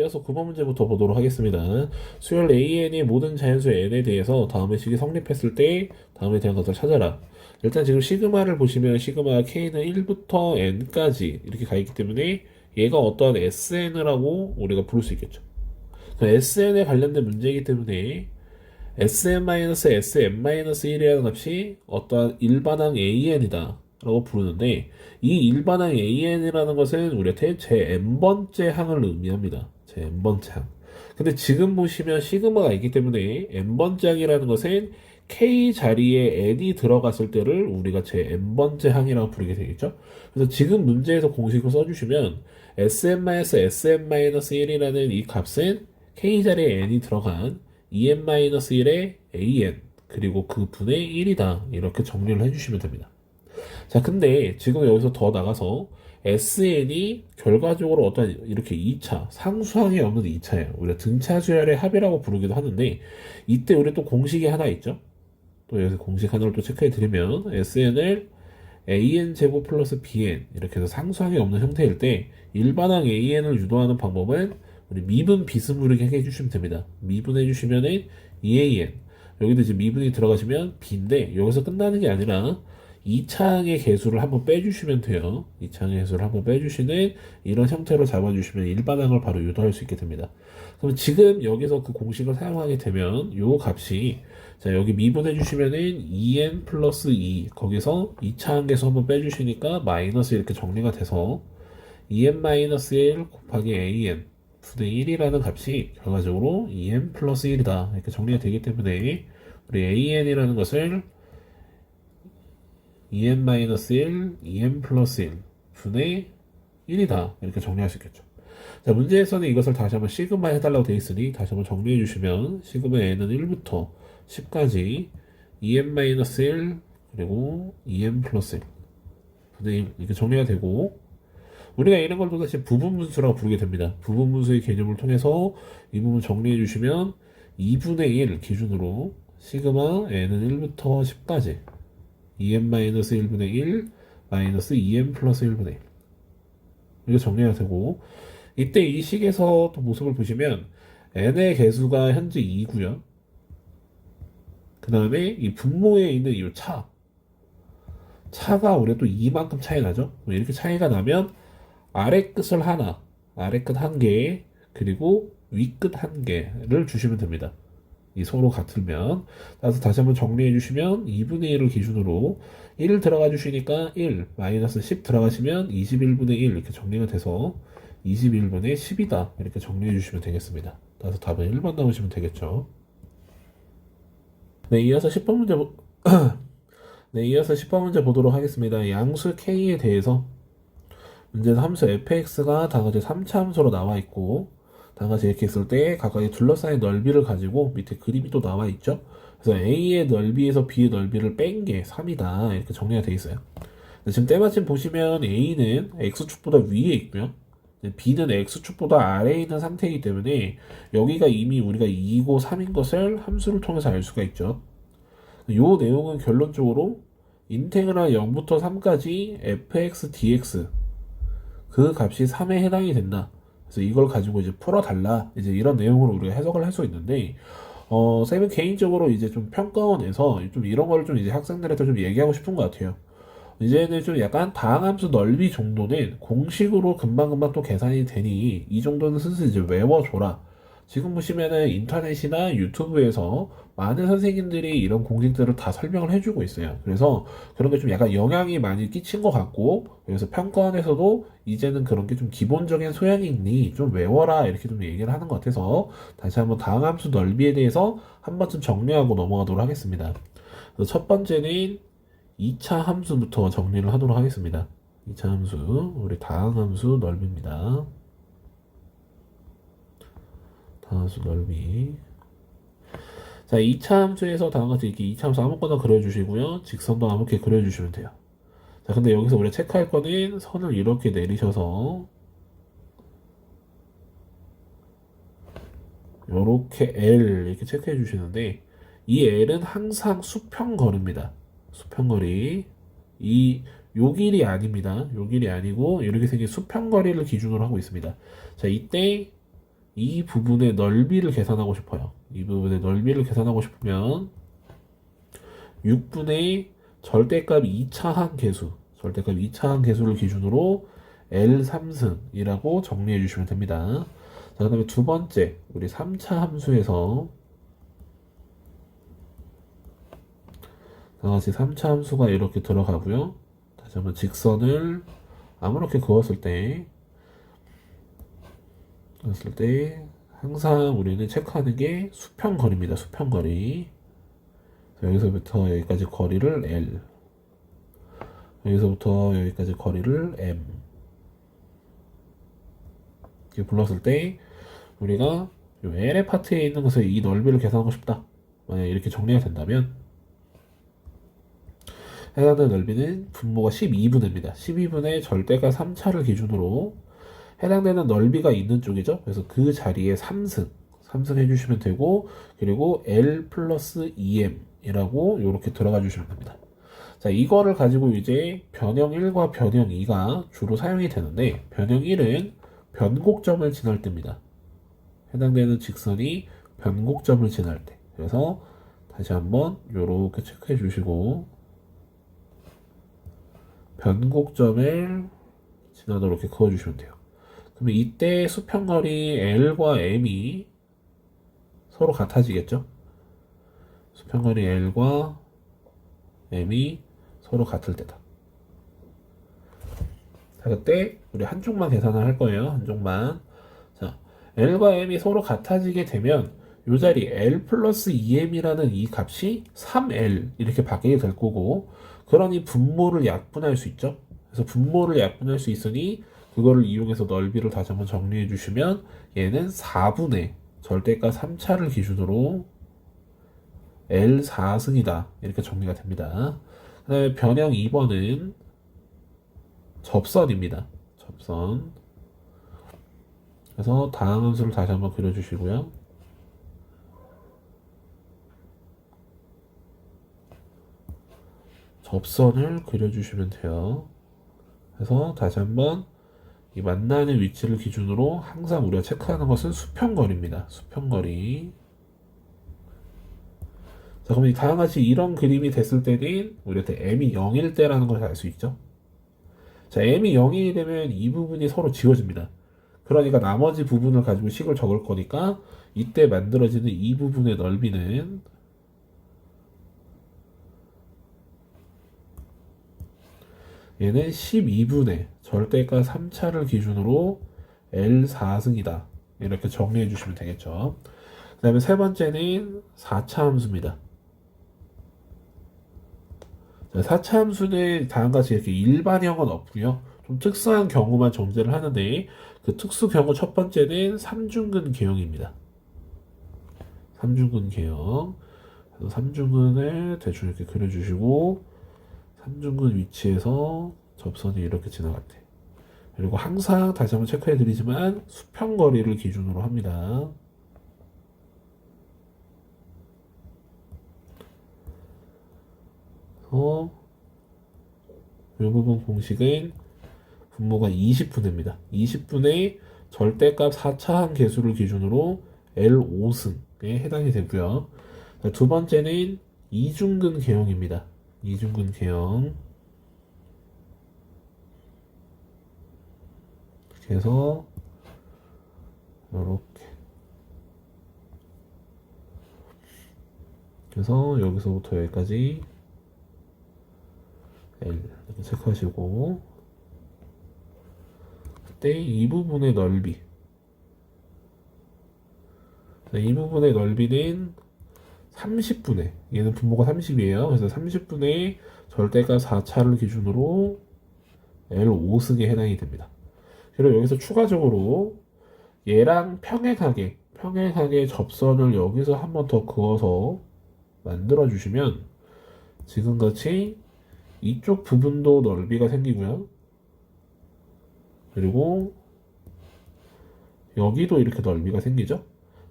이어서 9번 문제부터 보도록 하겠습니다. 수열 AN의 모든 자연수 N에 대해서 다음의 식이 성립했을 때 다음에 대한 것을 찾아라. 일단 지금 시그마를 보시면 시그마 K는 1부터 N까지 이렇게 가 있기 때문에 얘가 어떠한 SN이라고 우리가 부를 수 있겠죠. SN에 관련된 문제이기 때문에 SN-SM-1이라는 값이 어떠한 일반항 AN이다 라고 부르는데, 이 일반항 AN이라는 것은 우리한테 제 n번째 항을 의미합니다. 제 n번째 항. 근데 지금 보시면 시그마가 있기 때문에 n번째 항이라는 것은 K 자리에 n이 들어갔을 때를 우리가 제 n번째 항이라고 부르게 되겠죠. 그래서 지금 문제에서 공식을 써주시면 SM-SM-1이라는 이 값은 K 자리에 n이 들어간 EN-1의 AN 그리고 그 분의 1이다 이렇게 정리를 해주시면 됩니다. 자, 근데 지금 여기서 더 나가서 SN이 결과적으로 어떤 이렇게 2차, 상수항이 없는 2차예요. 우리가 등차 수열의 합이라고 부르기도 하는데, 이때 우리 또 공식이 하나 있죠. 또 여기서 공식 하나를 또 체크해 드리면 SN을 AN 제곱 플러스 BN 이렇게 해서 상수항이 없는 형태일 때 일반항 AN을 유도하는 방법은 우리 미분 비스무리하게 해주시면 됩니다. 미분해 주시면은 EAN 여기도 이제 미분이 들어가시면 B인데 여기서 끝나는 게 아니라 2차항의 개수를 한번 빼주시면 돼요. 2차항의 개수를 한번 빼주시는 이런 형태로 잡아주시면 일반항을 바로 유도할 수 있게 됩니다. 그럼 지금 여기서 그 공식을 사용하게 되면 요 값이 자 여기 미분해 주시면은 2n 플러스 2 거기서 2차항 개수 한번 빼주시니까 마이너스 이렇게 정리가 돼서 2n 마이너스 1 곱하기 an 분의 1이라는 값이 결과적으로 2n 플러스 1이다 이렇게 정리가 되기 때문에 우리 an이라는 것을 2n-1, 2n 플러스 1 분의 1이다 이렇게 정리할 수 있겠죠. 자, 문제에서는 이것을 다시 한번 시그마 해달라고 되어 있으니 다시 한번 정리해 주시면 시그마 n은 1부터 10까지 2n-1 그리고 2n 플러스 1 분의 1 이렇게 정리가 되고, 우리가 이런 걸 또다시 부분분수라고 부르게 됩니다. 부분분수의 개념을 통해서 이 부분 정리해 주시면 2분의 1 기준으로 시그마 n은 1부터 10까지 2n-1분의 1 마이너스 2n 플러스 1분의 1 이렇게 정리가 되고, 이때 이 식에서 또 모습을 보시면 n의 개수가 현재 2고요. 그 다음에 이 분모에 있는 이 차가 우리가 또 이만큼 차이 나죠. 이렇게 차이가 나면 아래 끝을 하나, 아래 끝 한 개, 그리고 위 끝 한 개를 주시면 됩니다. 이 서로 같으면. 따라서 다시 한번 정리해 주시면 2분의 1을 기준으로 1 들어가 주시니까 1 마이너스 10 들어가시면 21분의 1 이렇게 정리가 돼서 21분의 10이다 이렇게 정리해 주시면 되겠습니다. 따라서 답은 1번 나오시면 되겠죠. 네, 이어서 10번 문제 네, 이어서 10번 문제 보도록 하겠습니다. 양수 K에 대해서 문제는 함수 fx가 다같이 3차 함수로 나와 있고, 다같이 이렇게 있을 때 각각의 둘러싸인 넓이를 가지고 밑에 그림이 또 나와 있죠. 그래서 A의 넓이에서 B의 넓이를 뺀 게 3이다 이렇게 정리가 되어 있어요. 지금 때마침 보시면 A는 X축보다 위에 있고요, B는 X축보다 아래에 있는 상태이기 때문에 여기가 이미 우리가 2고 3인 것을 함수를 통해서 알 수가 있죠. 이 내용은 결론적으로 인테그랄 0부터 3까지 fx dx 그 값이 3에 해당이 된다. 그래서 이걸 가지고 이제 풀어달라. 이제 이런 내용으로 우리가 해석을 할 수 있는데, 쌤은 개인적으로 이제 좀 평가원에서 좀 이런 거를 좀 이제 학생들한테 좀 얘기하고 싶은 것 같아요. 이제는 좀 약간 다항함수 넓이 정도는 공식으로 금방금방 또 계산이 되니 이 정도는 슬슬 이제 외워줘라. 지금 보시면은 인터넷이나 유튜브에서 많은 선생님들이 이런 공식들을 다 설명을 해주고 있어요. 그래서 그런 게 좀 약간 영향이 많이 끼친 것 같고, 그래서 평가원에서도 이제는 그런 게 좀 기본적인 소양이 있니 좀 외워라 이렇게 좀 얘기를 하는 것 같아서 다시 한번 다항함수 넓이에 대해서 한 번쯤 정리하고 넘어가도록 하겠습니다. 그래서 첫 번째는 2차 함수부터 정리를 하도록 하겠습니다. 2차 함수, 우리 다항함수 넓이입니다. 다항함수 넓이. 자, 2차 함수에서 다음과 같이 이렇게 2차 함수 아무거나 그려주시고요. 직선도 아무렇게 그려주시면 돼요. 자, 근데 여기서 우리가 체크할 거는 선을 이렇게 내리셔서 요렇게 L 이렇게 체크해 주시는데, 이 L은 항상 수평거리입니다. 수평거리. 요 길이 아닙니다. 요 길이 아니고 이렇게 생긴 수평거리를 기준으로 하고 있습니다. 자, 이때 이 부분의 넓이를 계산하고 싶어요. 이 부분의 넓이를 계산하고 싶으면 6분의 절대값 2차항 계수, 절대값 2차항 계수를 기준으로 L3승이라고 정리해 주시면 됩니다. 자, 그 다음에 두 번째, 우리 3차 함수에서 다같이 3차 함수가 이렇게 들어가고요. 다시 한번 직선을 아무렇게 그었을 때 항상 우리는 체크하는 게 수평거리입니다. 수평거리. 여기서부터 여기까지 거리를 L, 여기서부터 여기까지 거리를 M 이렇게 불렀을 때 우리가 요 L의 파트에 있는 것을 이 넓이를 계산하고 싶다. 만약 이렇게 정리가 된다면 해당되는 넓이는 분모가 12분의입니다. 12분의 절대값 3차를 기준으로 해당되는 넓이가 있는 쪽이죠. 그래서 그 자리에 3승 해주시면 되고, 그리고 L 플러스 2M 이라고 이렇게 들어가 주시면 됩니다. 자, 이거를 가지고 이제 변형 1과 변형 2가 주로 사용이 되는데, 변형 1은 변곡점을 지날 때입니다. 해당되는 직선이 변곡점을 지날 때. 그래서 다시 한번 이렇게 체크해 주시고, 변곡점을 지나도록 이렇게 그어주시면 돼요. 그러면 이때 수평거리 L과 M이 서로 같아지겠죠? 수평거리 L과 M이 서로 같을 때다. 자, 그때 우리 한쪽만 계산을 할 거예요. 한쪽만. 자, L과 M이 서로 같아지게 되면 이 자리 L 플러스 2M이라는 이 값이 3L 이렇게 바뀌게 될 거고, 그러니 분모를 약분할 수 있죠. 그래서 분모를 약분할 수 있으니 그거를 이용해서 넓이를 다시 한번 정리해 주시면 얘는 4분의 절대값 3차를 기준으로 L4승이다. 이렇게 정리가 됩니다. 그 다음에 변형 2번은 접선입니다. 접선. 그래서 다음 함수를 다시 한번 그려주시고요. 접선을 그려주시면 돼요. 그래서 다시 한번 이 만나는 위치를 기준으로 항상 우리가 체크하는 것은 수평거리입니다. 수평거리. 자, 그럼 다음과 같이 이런 그림이 됐을 때는 우리한테 m이 0일 때라는 걸 알 수 있죠. 자, m이 0이 되면 이 부분이 서로 지워집니다. 그러니까 나머지 부분을 가지고 식을 적을 거니까 이때 만들어지는 이 부분의 넓이는 얘는 12분의 절대값 3차를 기준으로 L4승이다. 이렇게 정리해 주시면 되겠죠. 그 다음에 세 번째는 4차 함수입니다. 4차 함수는 다음과 같이 이렇게 일반형은 없고요. 좀 특수한 경우만 존재를 하는데 그 특수 경우 첫 번째는 삼중근 계형입니다. 삼중근 계형. 삼중근을 대충 이렇게 그려주시고 삼중근 위치에서 접선이 이렇게 지나갈 때, 그리고 항상 다시 한번 체크해 드리지만 수평거리를 기준으로 합니다. 이 부분 공식은 분모가 20분입니다. 20분의 절대값 4차항 계수를 기준으로 L5승에 해당이 되고요. 두 번째는 이중근 계형입니다. 이중근 계형. 그래서 이렇게, 그래서 여기서부터 여기까지 L 이렇게 체크하시고, 그때 이 부분의 넓이, 이 부분의 넓이는 30분의, 얘는 분모가 30이에요. 그래서 30분의 절대값 4차를 기준으로 L5승에 해당이 됩니다. 그리고 여기서 추가적으로 얘랑 평행하게 접선을 여기서 한 번 더 그어서 만들어 주시면 지금같이 이쪽 부분도 넓이가 생기고요. 그리고 여기도 이렇게 넓이가 생기죠.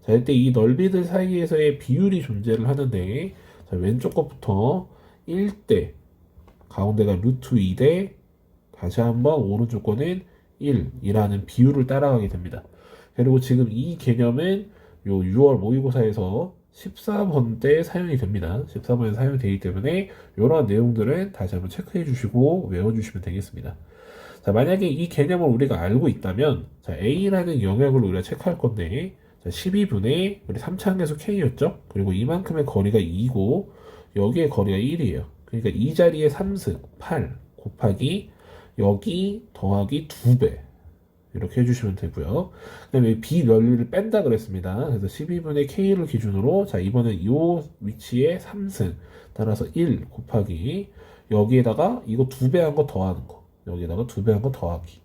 자, 이때 이 넓이들 사이에서의 비율이 존재를 하는데, 자, 왼쪽 것부터 1대, 가운데가 루트 2대, 다시 한번 오른쪽 거는 1이라는 비율을 따라가게 됩니다. 그리고 지금 이 개념은 요 6월 모의고사에서 14번 때 사용이 됩니다. 14번에 사용이 되기 때문에 이런 내용들은 다시 한번 체크해 주시고 외워주시면 되겠습니다. 자, 만약에 이 개념을 우리가 알고 있다면, 자, A라는 영역을 우리가 체크할 건데, 자, 12분의 우리 3차항계수 K였죠? 그리고 이만큼의 거리가 2고, 여기에 거리가 1이에요. 그러니까 이 자리에 3승, 8 곱하기, 여기 더하기 2배. 이렇게 해주시면 되고요. 그 다음에 비멸리를 뺀다 그랬습니다. 그래서 12분의 K를 기준으로, 자, 이번엔 이 위치에 3승, 따라서 1 곱하기, 여기에다가 이거 2배 한 거 더하는 거. 여기다가 2배 한 거 더하기.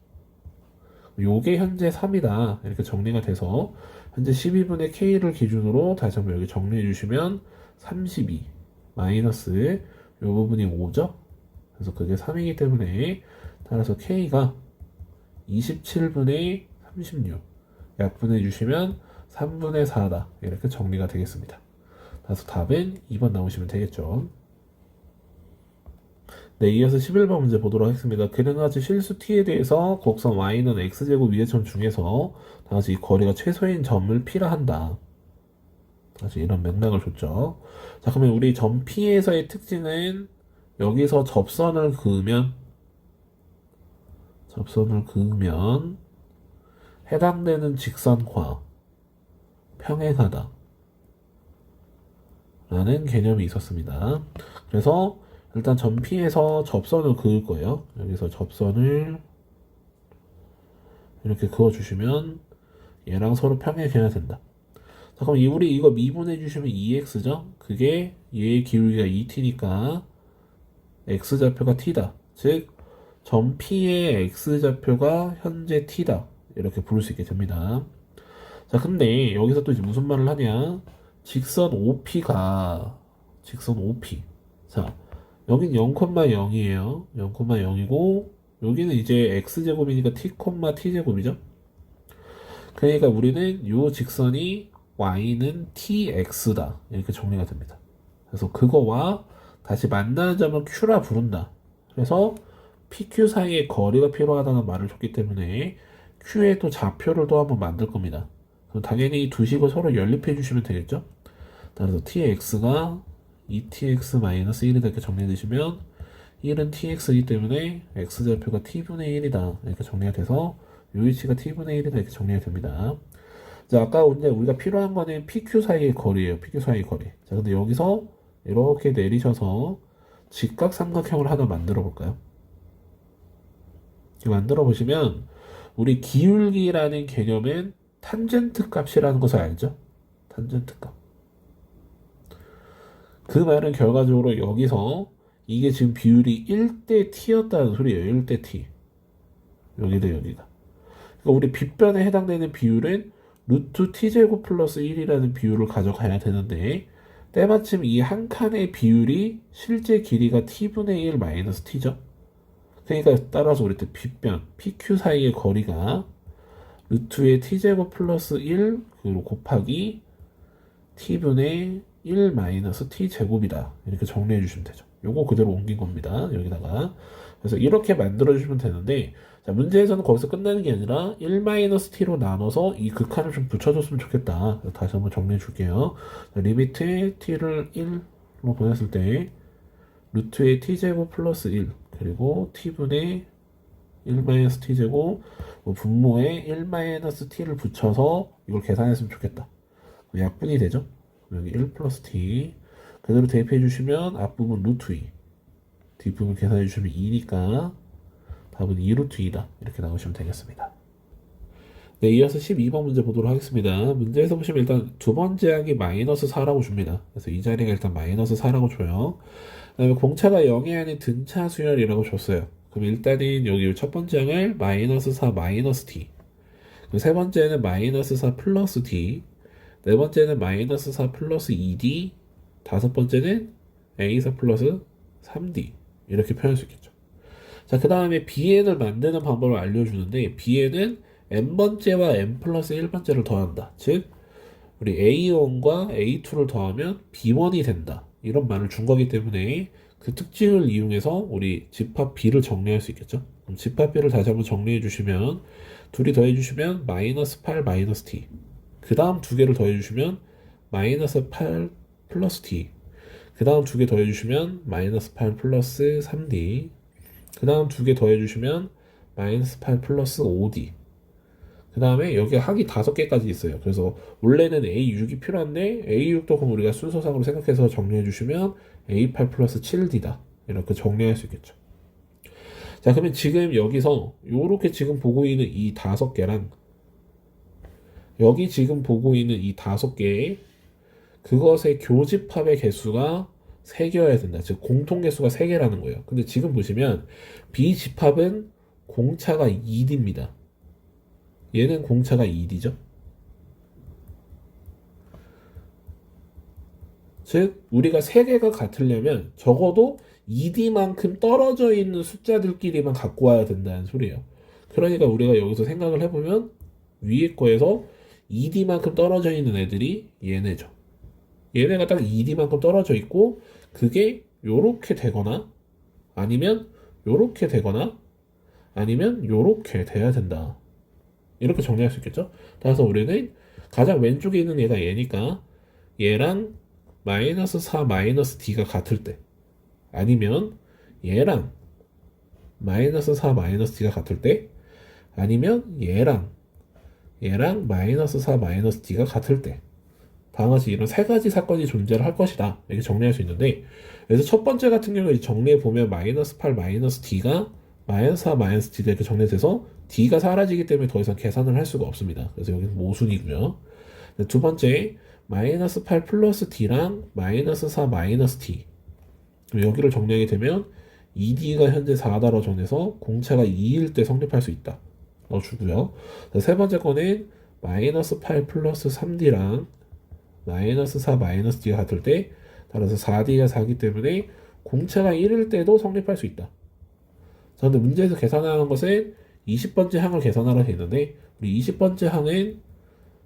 요게 현재 3이다. 이렇게 정리가 돼서 현재 12분의 K를 기준으로 다시 한번 여기 정리해 주시면 32 마이너스 요 부분이 5죠. 그래서 그게 3이기 때문에 따라서 K가 27분의 36 약분해 주시면 3분의 4다. 이렇게 정리가 되겠습니다. 그래서 답은 2번 나오시면 되겠죠. 네, 이어서 11번 문제 보도록 하겠습니다. 그는같이 실수 t에 대해서 곡선 y는 x제곱 위의 점 중에서 다시 이 거리가 최소인 점을 p라 한다. 다시 이런 맥락을 줬죠. 자, 그러면 우리 점 p에서의 특징은 여기서 접선을 그으면 해당되는 직선과 평행하다 라는 개념이 있었습니다. 그래서 일단 점 P에서 접선을 그을 거예요. 여기서 접선을 이렇게 그어주시면 얘랑 서로 평행해야 된다. 자, 그럼 우리 이거 미분해 주시면 2x죠? 그게 얘의 기울기가 2t니까 x좌표가 t다. 즉, 점 P의 x좌표가 현재 t다. 이렇게 부를 수 있게 됩니다. 자, 근데 여기서 또 이제 무슨 말을 하냐? 직선 OP. 자, 여긴 0,0이에요. 0,0이고 여기는 이제 x제곱이니까 t,t제곱이죠. 그러니까 우리는 이 직선이 y는 tx다. 이렇게 정리가 됩니다. 그래서 그거와 다시 만나는 점을 q라 부른다. 그래서 pq 사이의 거리가 필요하다는 말을 줬기 때문에 q의 또 좌표를 또 한번 만들 겁니다. 그럼 당연히 두 식을 서로 연립해 주시면 되겠죠. 따라서 tx가 2tx-1이다 이렇게 정리해 주시면 1은 tx이기 때문에 x좌표가 t분의 1이다 이렇게 정리가 돼서 요 위치가 t분의 1이다 이렇게 정리가 됩니다. 자, 아까 이제 우리가 필요한 거는 pq 사이의 거리예요. pq 사이의 거리. 자, 근데 여기서 이렇게 내리셔서 직각삼각형을 하나 만들어 볼까요? 만들어 보시면 우리 기울기라는 개념은 탄젠트 값이라는 것을 알죠? 탄젠트 값. 그 말은 결과적으로 여기서 이게 지금 비율이 1대 t였다는 소리예요. 1대 t. 여기도 여기가. 그러니까 우리 빗변에 해당되는 비율은 루트 t제곱 플러스 1이라는 비율을 가져가야 되는데 때마침 이 한 칸의 비율이 실제 길이가 t분의 1 마이너스 t죠. 그러니까 따라서 우리 때 빗변 pq 사이의 거리가 루트의 t제곱 플러스 1 그리고 곱하기 t분의 1 마이너스 t제곱이다. 이렇게 정리해 주시면 되죠. 요거 그대로 옮긴 겁니다. 여기다가. 그래서 이렇게 만들어 주시면 되는데, 자, 문제에서는 거기서 끝나는 게 아니라 1 마이너스 t로 나눠서 이 극한을 좀 붙여줬으면 좋겠다. 다시 한번 정리해 줄게요. 자, 리미트 t를 1로 보냈을 때, 루트의 t제곱 플러스 1, 그리고 t분의 1 마이너스 t제곱, 분모에 1 마이너스 t를 붙여서 이걸 계산했으면 좋겠다. 약분이 되죠? 여기 1 플러스 t 그대로 대입해 주시면 앞부분 루트 2 뒷부분 계산해 주시면 2니까 답은 2 루트 2다 이렇게 나오시면 되겠습니다. 네, 이어서 12번 문제 보도록 하겠습니다. 문제에서 보시면 일단 두 번째 항이 마이너스 4라고 줍니다. 그래서 이 자리가 일단 마이너스 4라고 줘요. 그 다음에 공차가 0이 아닌 등차 수열이라고 줬어요. 그럼 일단은 여기 첫 번째 항을 마이너스 4 마이너스 t, 그럼 세 번째는 마이너스 4 플러스 t, 네 번째는 마이너스 4 플러스 2d, 다섯 번째는 a4 플러스 3d 이렇게 표현할 수 있겠죠. 자, 그 다음에 bn을 만드는 방법을 알려주는데 bn은 n번째와 n 플러스 1번째를 더한다. 즉 우리 a1과 a2를 더하면 b1이 된다. 이런 말을 준 거기 때문에 그 특징을 이용해서 우리 집합 b를 정리할 수 있겠죠. 그럼 집합 b를 다시 한번 정리해 주시면 둘이 더해주시면 마이너스 8 마이너스 t. 그 다음 두 개를 더해주시면 마이너스 8 플러스 t. 그 다음 두 개 더해주시면 마이너스 8 플러스 3d. 그 다음 두 개 더해주시면 마이너스 8 플러스 5d. 그 다음에 여기 항이 5개까지 있어요. 그래서 원래는 A6이 필요한데 A6도 그럼 우리가 순서상으로 생각해서 정리해주시면 A8 플러스 7D다. 이렇게 정리할 수 있겠죠. 자, 그러면 지금 여기서 요렇게 지금 보고 있는 이 5개랑 여기 지금 보고 있는 이 5개의 그것의 교집합의 개수가 3개여야 된다. 즉 공통 개수가 3개라는 거예요. 근데 지금 보시면 비집합은 공차가 2D입니다. 얘는 공차가 2D죠. 즉 우리가 3개가 같으려면 적어도 2D만큼 떨어져 있는 숫자들끼리만 갖고 와야 된다는 소리예요. 그러니까 우리가 여기서 생각을 해보면 위에 거에서 2D만큼 떨어져 있는 애들이 얘네죠. 얘네가 딱 2D만큼 떨어져 있고 그게 요렇게 되거나 아니면 요렇게 되거나 아니면 요렇게 돼야 된다. 이렇게 정리할 수 있겠죠? 따라서 우리는 가장 왼쪽에 있는 얘가 얘니까 얘랑 마이너스 4 마이너스 d가 같을 때 아니면 얘랑 마이너스 4 마이너스 d가 같을 때 아니면 얘랑 마이너스 4 마이너스 d가 같을 때 다음과 같이 이런 3가지 사건이 존재를 할 것이다. 이렇게 정리할 수 있는데 그래서 첫 번째 같은 경우에 정리해 보면 마이너스 8 마이너스 d가 마이너스 4 마이너스 d 이렇게 정리돼서 d가 사라지기 때문에 더 이상 계산을 할 수가 없습니다. 그래서 여기는 모순이고요. 두 번째 마이너스 8 플러스 d랑 마이너스 4 마이너스 d 여기를 정리하게 되면 2d가 현재 4다로 정해서 공차가 2일 때 성립할 수 있다. 넣어주고요. 세 번째 거는 마이너스 8 플러스 3d랑 마이너스 4 마이너스 d가 같을 때 따라서 4d가 4기 때문에 공차가 1일 때도 성립할 수 있다. 자, 근데 문제에서 계산하는 것은 20번째 항을 계산하라 돼 있는데 우리 20번째 항은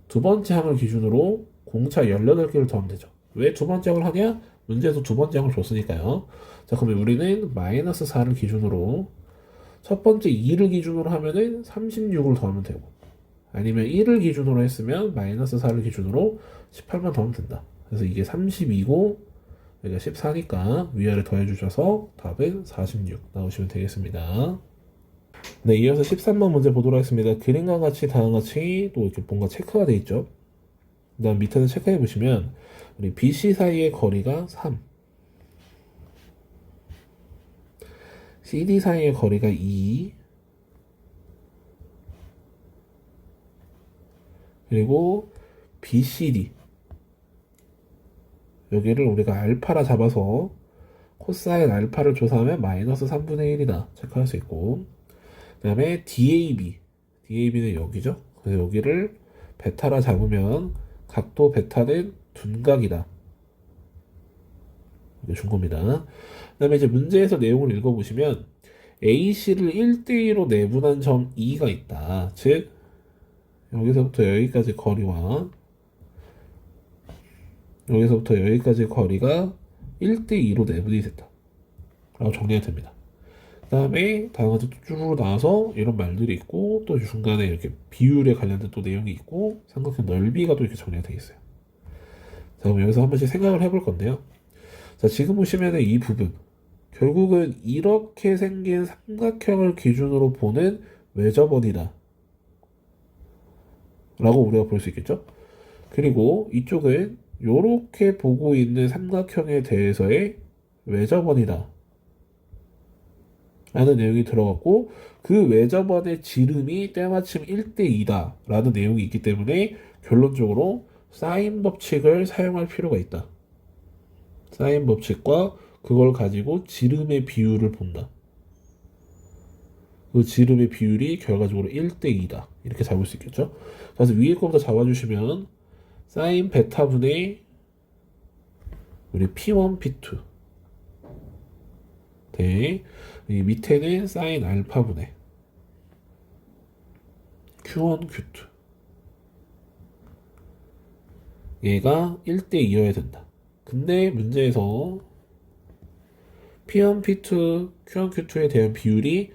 두 번째 항을 기준으로 공차 18개를 더하면 되죠. 왜 두 번째 항을 하냐? 문제에서 두 번째 항을 줬으니까요. 자, 그러면 우리는 마이너스 4를 기준으로 첫 번째 2를 기준으로 하면은 36을 더하면 되고 아니면 1을 기준으로 했으면 마이너스 4를 기준으로 18만 더하면 된다. 그래서 이게 32고 여기가 14니까 위아래 더해주셔서 답은 46 나오시면 되겠습니다. 네, 이어서 13번 문제 보도록 하겠습니다. 그림과 같이 다음과 같이 또 이렇게 뭔가 체크가 되어 있죠. 그 다음 밑에서 체크해 보시면 우리 BC 사이의 거리가 3 CD 사이의 거리가 2 그리고 BCD 여기를 우리가 알파라 잡아서 코사인 알파를 조사하면 마이너스 3분의 1이다 체크할 수 있고 그 다음에 DAB는 여기죠. 그래서 여기를 베타라 잡으면 각도 베타는 둔각이다 이렇게 준 겁니다. 그 다음에 이제 문제에서 내용을 읽어보시면 AC를 1대2로 내분한 점 E가 있다. 즉 여기서부터 여기까지 거리와 여기서부터 여기까지 거리가 1대2로 내분이 됐다 라고 정리가 됩니다. 그 다음에 다음과 같이 쭉 나와서 이런 말들이 있고 또 중간에 이렇게 비율에 관련된 또 내용이 있고 삼각형 넓이가 또 이렇게 정리가 되어 있어요. 자, 그럼 여기서 한 번씩 생각을 해볼 건데요. 자, 지금 보시면 이 부분 결국은 이렇게 생긴 삼각형을 기준으로 보는 외접원이다 라고 우리가 볼 수 있겠죠. 그리고 이쪽은 이렇게 보고 있는 삼각형에 대해서의 외접원이다 라는 내용이 들어갔고 그 외접원의 지름이 때마침 1대2다 라는 내용이 있기 때문에 결론적으로 사인 법칙을 사용할 필요가 있다. 사인 법칙과 그걸 가지고 지름의 비율을 본다. 그 지름의 비율이 결과적으로 1대2다. 이렇게 잡을 수 있겠죠. 그래서 위에 거부터 잡아주시면 사인 베타분의 우리 P1, P2 대 이 밑에는 사인 알파분의 Q1, Q2 얘가 1대2여야 된다. 근데 문제에서 P1, P2, Q1, Q2에 대한 비율이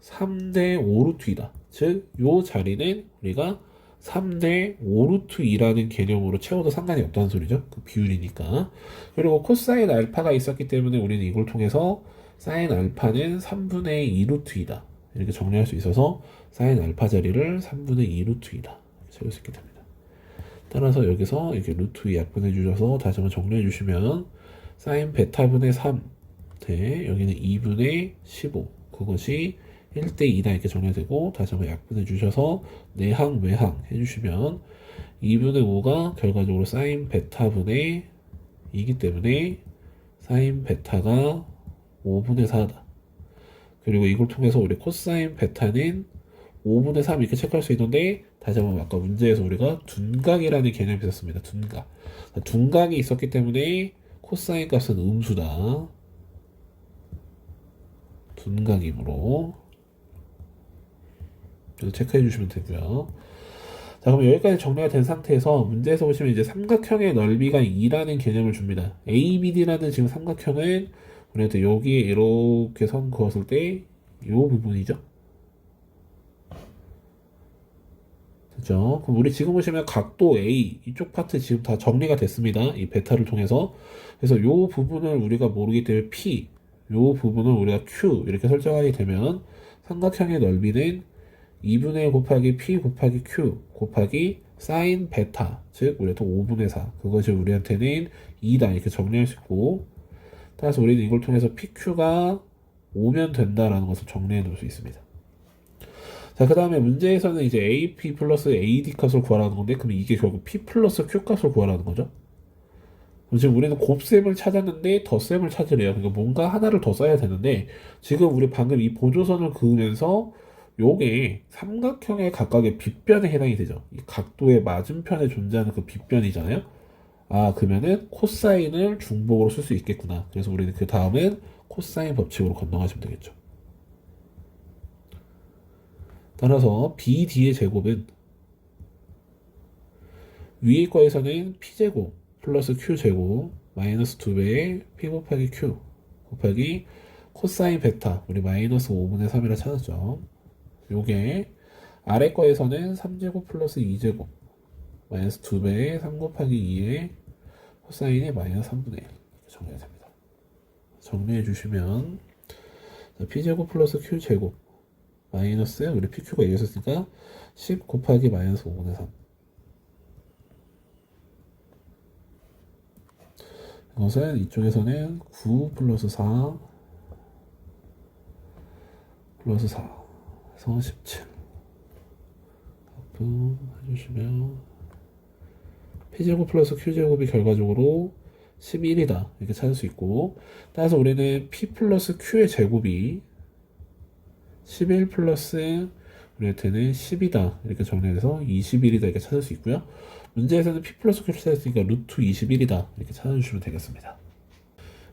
3대 5루트이다. 즉, 요 자리는 우리가 3대 5루트 2라는 개념으로 채워도 상관이 없다는 소리죠. 그 비율이니까. 그리고 코사인 알파가 있었기 때문에 우리는 이걸 통해서 사인 알파는 3분의 2루트 2다. 이렇게 정리할 수 있어서 사인 알파 자리를 3분의 2루트 2다. 이렇게 채울 수 있게 됩니다. 따라서 여기서 이렇게 루트 2 약분해 주셔서 다시 한번 정리해 주시면 사인 베타분의 3 대 여기는 2분의 15 그것이 1대 2다 이렇게 정리가 되고 다시 한번 약분해 주셔서 내항 외항 해주시면 2분의 5가 결과적으로 사인 베타분의 2이기 때문에 사인 베타가 5분의 4다. 그리고 이걸 통해서 우리 코사인 베타는 5분의 3 이렇게 체크할 수 있는데 다시 한번 아까 문제에서 우리가 둔각이라는 개념이 있었습니다. 둔각. 둔각이 있었기 때문에 코사인 값은 음수다. 둔각이므로 그래서 체크해 주시면 되고요. 자, 그럼 여기까지 정리가 된 상태에서 문제에서 보시면 이제 삼각형의 넓이가 2라는 개념을 줍니다. ABD라는 지금 삼각형은 우리한테 여기에 이렇게 선 그었을 때 이 부분이죠. 그죠? 그럼 우리 지금 보시면 각도 A 이쪽 파트 지금 다 정리가 됐습니다. 이 베타를 통해서. 그래서 이 부분을 우리가 모르기 때문에 P, 이 부분을 우리가 Q 이렇게 설정하게 되면 삼각형의 넓이는 2분의 1 곱하기 P 곱하기 Q 곱하기 사인 베타, 즉 우리한테 5분의 4 그것이 우리한테는 2다 이렇게 정리할 수 있고 따라서 우리는 이걸 통해서 PQ가 5면 된다라는 것을 정리해 놓을 수 있습니다. 자, 그 다음에 문제에서는 이제 AP 플러스 AD 값을 구하라는 건데, 그럼 이게 결국 P 플러스 Q 값을 구하라는 거죠. 그럼 지금 우리는 곱셈을 찾았는데 덧셈을 찾으래요. 그러니까 뭔가 하나를 더 써야 되는데, 지금 우리 방금 이 보조선을 그으면서 요게 삼각형의 각각의 빗변에 해당이 되죠. 이 각도의 맞은편에 존재하는 그 빗변이잖아요. 아, 그러면은 코사인을 중복으로 쓸 수 있겠구나. 그래서 우리는 그 다음엔 코사인 법칙으로 건너가시면 되겠죠. 따라서 BD의 제곱은 위의 거에서는 P제곱 플러스 Q제곱 마이너스 2배의 P 곱하기 Q 곱하기 코사인 베타 우리 마이너스 5분의 3이라 찾았죠. 요게 아래 거에서는 3제곱 플러스 2제곱 마이너스 2배의 3 곱하기 2의 코사인이 마이너스 3분의 1 정리가 됩니다. 정리해 주시면 P제곱 플러스 Q제곱 마이너스 우리 PQ가 이겼었으니까 10 곱하기 마이너스 5분의 3 이것은 이쪽에서는 9 플러스 4 플러스 4 그래서 17 해주시면 P제곱 플러스 Q제곱이 결과적으로 11이다 이렇게 찾을 수 있고 따라서 우리는 P 플러스 Q의 제곱이 11 플러스 우리한테는 10이다 이렇게 정리해서 21이다 이렇게 찾을 수 있고요. 문제에서는 P 플러스 Q를 찾았으니까 루트 21이다 이렇게 찾아주시면 되겠습니다.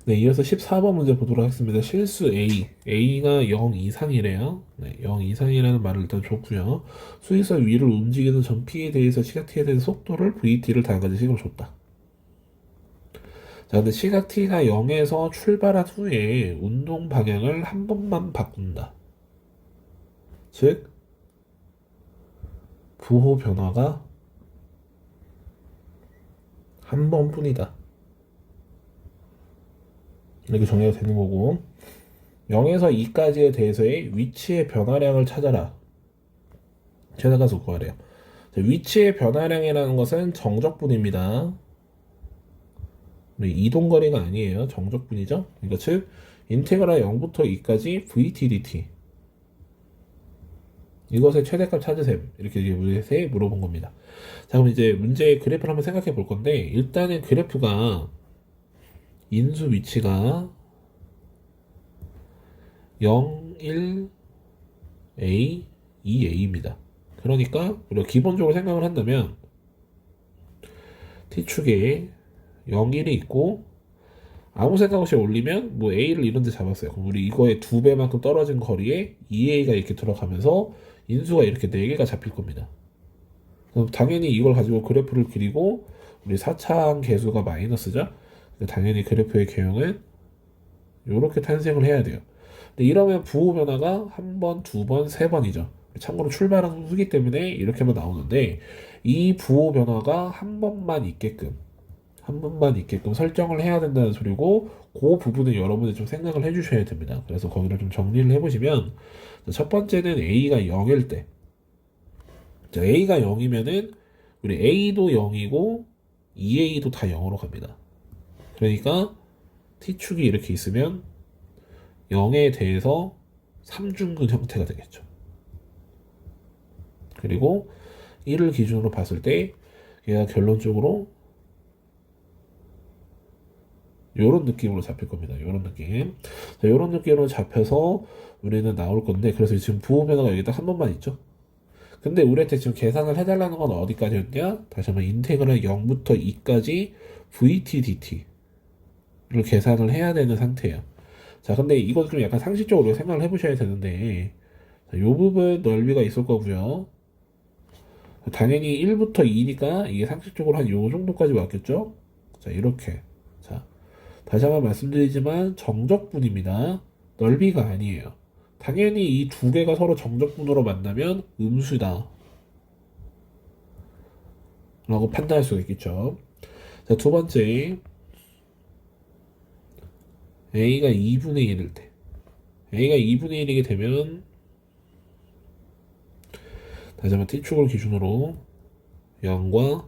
네, 이어서 14번 문제 보도록 하겠습니다. 실수 A, A가 0 이상이래요. 네, 0 이상이라는 말을 일단 줬고요. 수직선 위를 움직이는 점 P에 대해서 시각 T에 대한 속도를 VT를 다양한 식으로 줬다. 자, 근데 시각 T가 0에서 출발한 후에 운동 방향을 한 번만 바꾼다. 즉 부호 변화가 한 번뿐이다. 이렇게 정리가 되는 거고 0에서 2까지에 대해서의 위치의 변화량을 찾아라. 최다가서 구하래요. 위치의 변화량이라는 것은 정적분입니다. 이동거리가 아니에요. 정적분이죠. 그러니까 즉 인테그랄 0부터 2까지 VT dt 이것의 최대값 찾으셈 이렇게 문제에 물어본 겁니다. 자, 그럼 이제 문제의 그래프를 한번 생각해 볼 건데 일단은 그래프가 인수 위치가 0, 1, A, 2A입니다. 그러니까 우리가 기본적으로 생각을 한다면 T축에 0, 1이 있고 아무 생각 없이 올리면 뭐 A를 이런 데 잡았어요. 그럼 우리 이거의 2배만큼 떨어진 거리에 2A가 이렇게 들어가면서 인수가 이렇게 4개가 잡힐 겁니다. 그럼 당연히 이걸 가지고 그래프를 그리고 우리 4차항 계수가 마이너스죠. 당연히 그래프의 개형은 이렇게 탄생을 해야 돼요. 근데 이러면 부호 변화가 한 번, 두 번, 세 번이죠. 참고로 출발은 수기 때문에 이렇게만 나오는데 이 부호 변화가 한 번만 있게끔 설정을 해야 된다는 소리고 그 부분을 여러분이 좀 생각을 해주셔야 됩니다. 그래서 거기를 좀 정리를 해보시면 첫 번째는 A가 0일 때 자, A가 0이면은 우리 A도 0이고 2A도 다 0으로 갑니다. 그러니까 T축이 이렇게 있으면 0에 대해서 3중근 형태가 되겠죠. 그리고 1을 기준으로 봤을 때 얘가 결론적으로 요런 느낌으로 잡힐 겁니다. 요런 느낌. 자, 요런 느낌으로 잡혀서 우리는 나올 건데, 그래서 지금 부호 변화가 여기 딱 한 번만 있죠? 근데 우리한테 지금 계산을 해달라는 건 어디까지였냐? 다시 한번 인테그랄 0부터 2까지 VT, DT를 계산을 해야 되는 상태예요. 자, 근데 이거 좀 약간 상식적으로 생각을 해보셔야 되는데, 자, 요 부분 넓이가 있을 거고요. 당연히 1부터 2니까 이게 상식적으로 한 요 정도까지 왔겠죠? 자, 이렇게. 자, 다시 한번 말씀드리지만 정적분입니다. 넓이가 아니에요. 당연히 이 두 개가 서로 정적분으로 만나면 음수다 라고 판단할 수가 있겠죠. 자, 두 번째 A가 2분의 1일 때 A가 2분의 1이게 되면 다시 한번 T축을 기준으로 0과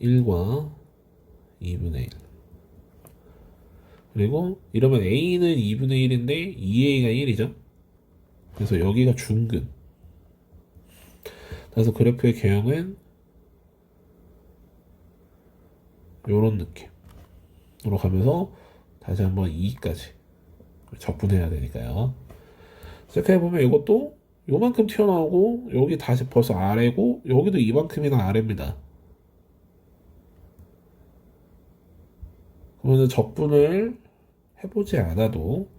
1과 2분의 1 그리고 이러면 A는 2분의 1인데 2A가 1이죠. 그래서 여기가 중근. 그래서 그래프의 개형은 요런 느낌으로 가면서 다시 한번 2까지 적분해야 되니까요. 생각해보면 이것도 요만큼 튀어나오고 여기 다시 벌써 아래고 여기도 이만큼이나 아래입니다. 그러면 적분을 해보지 않아도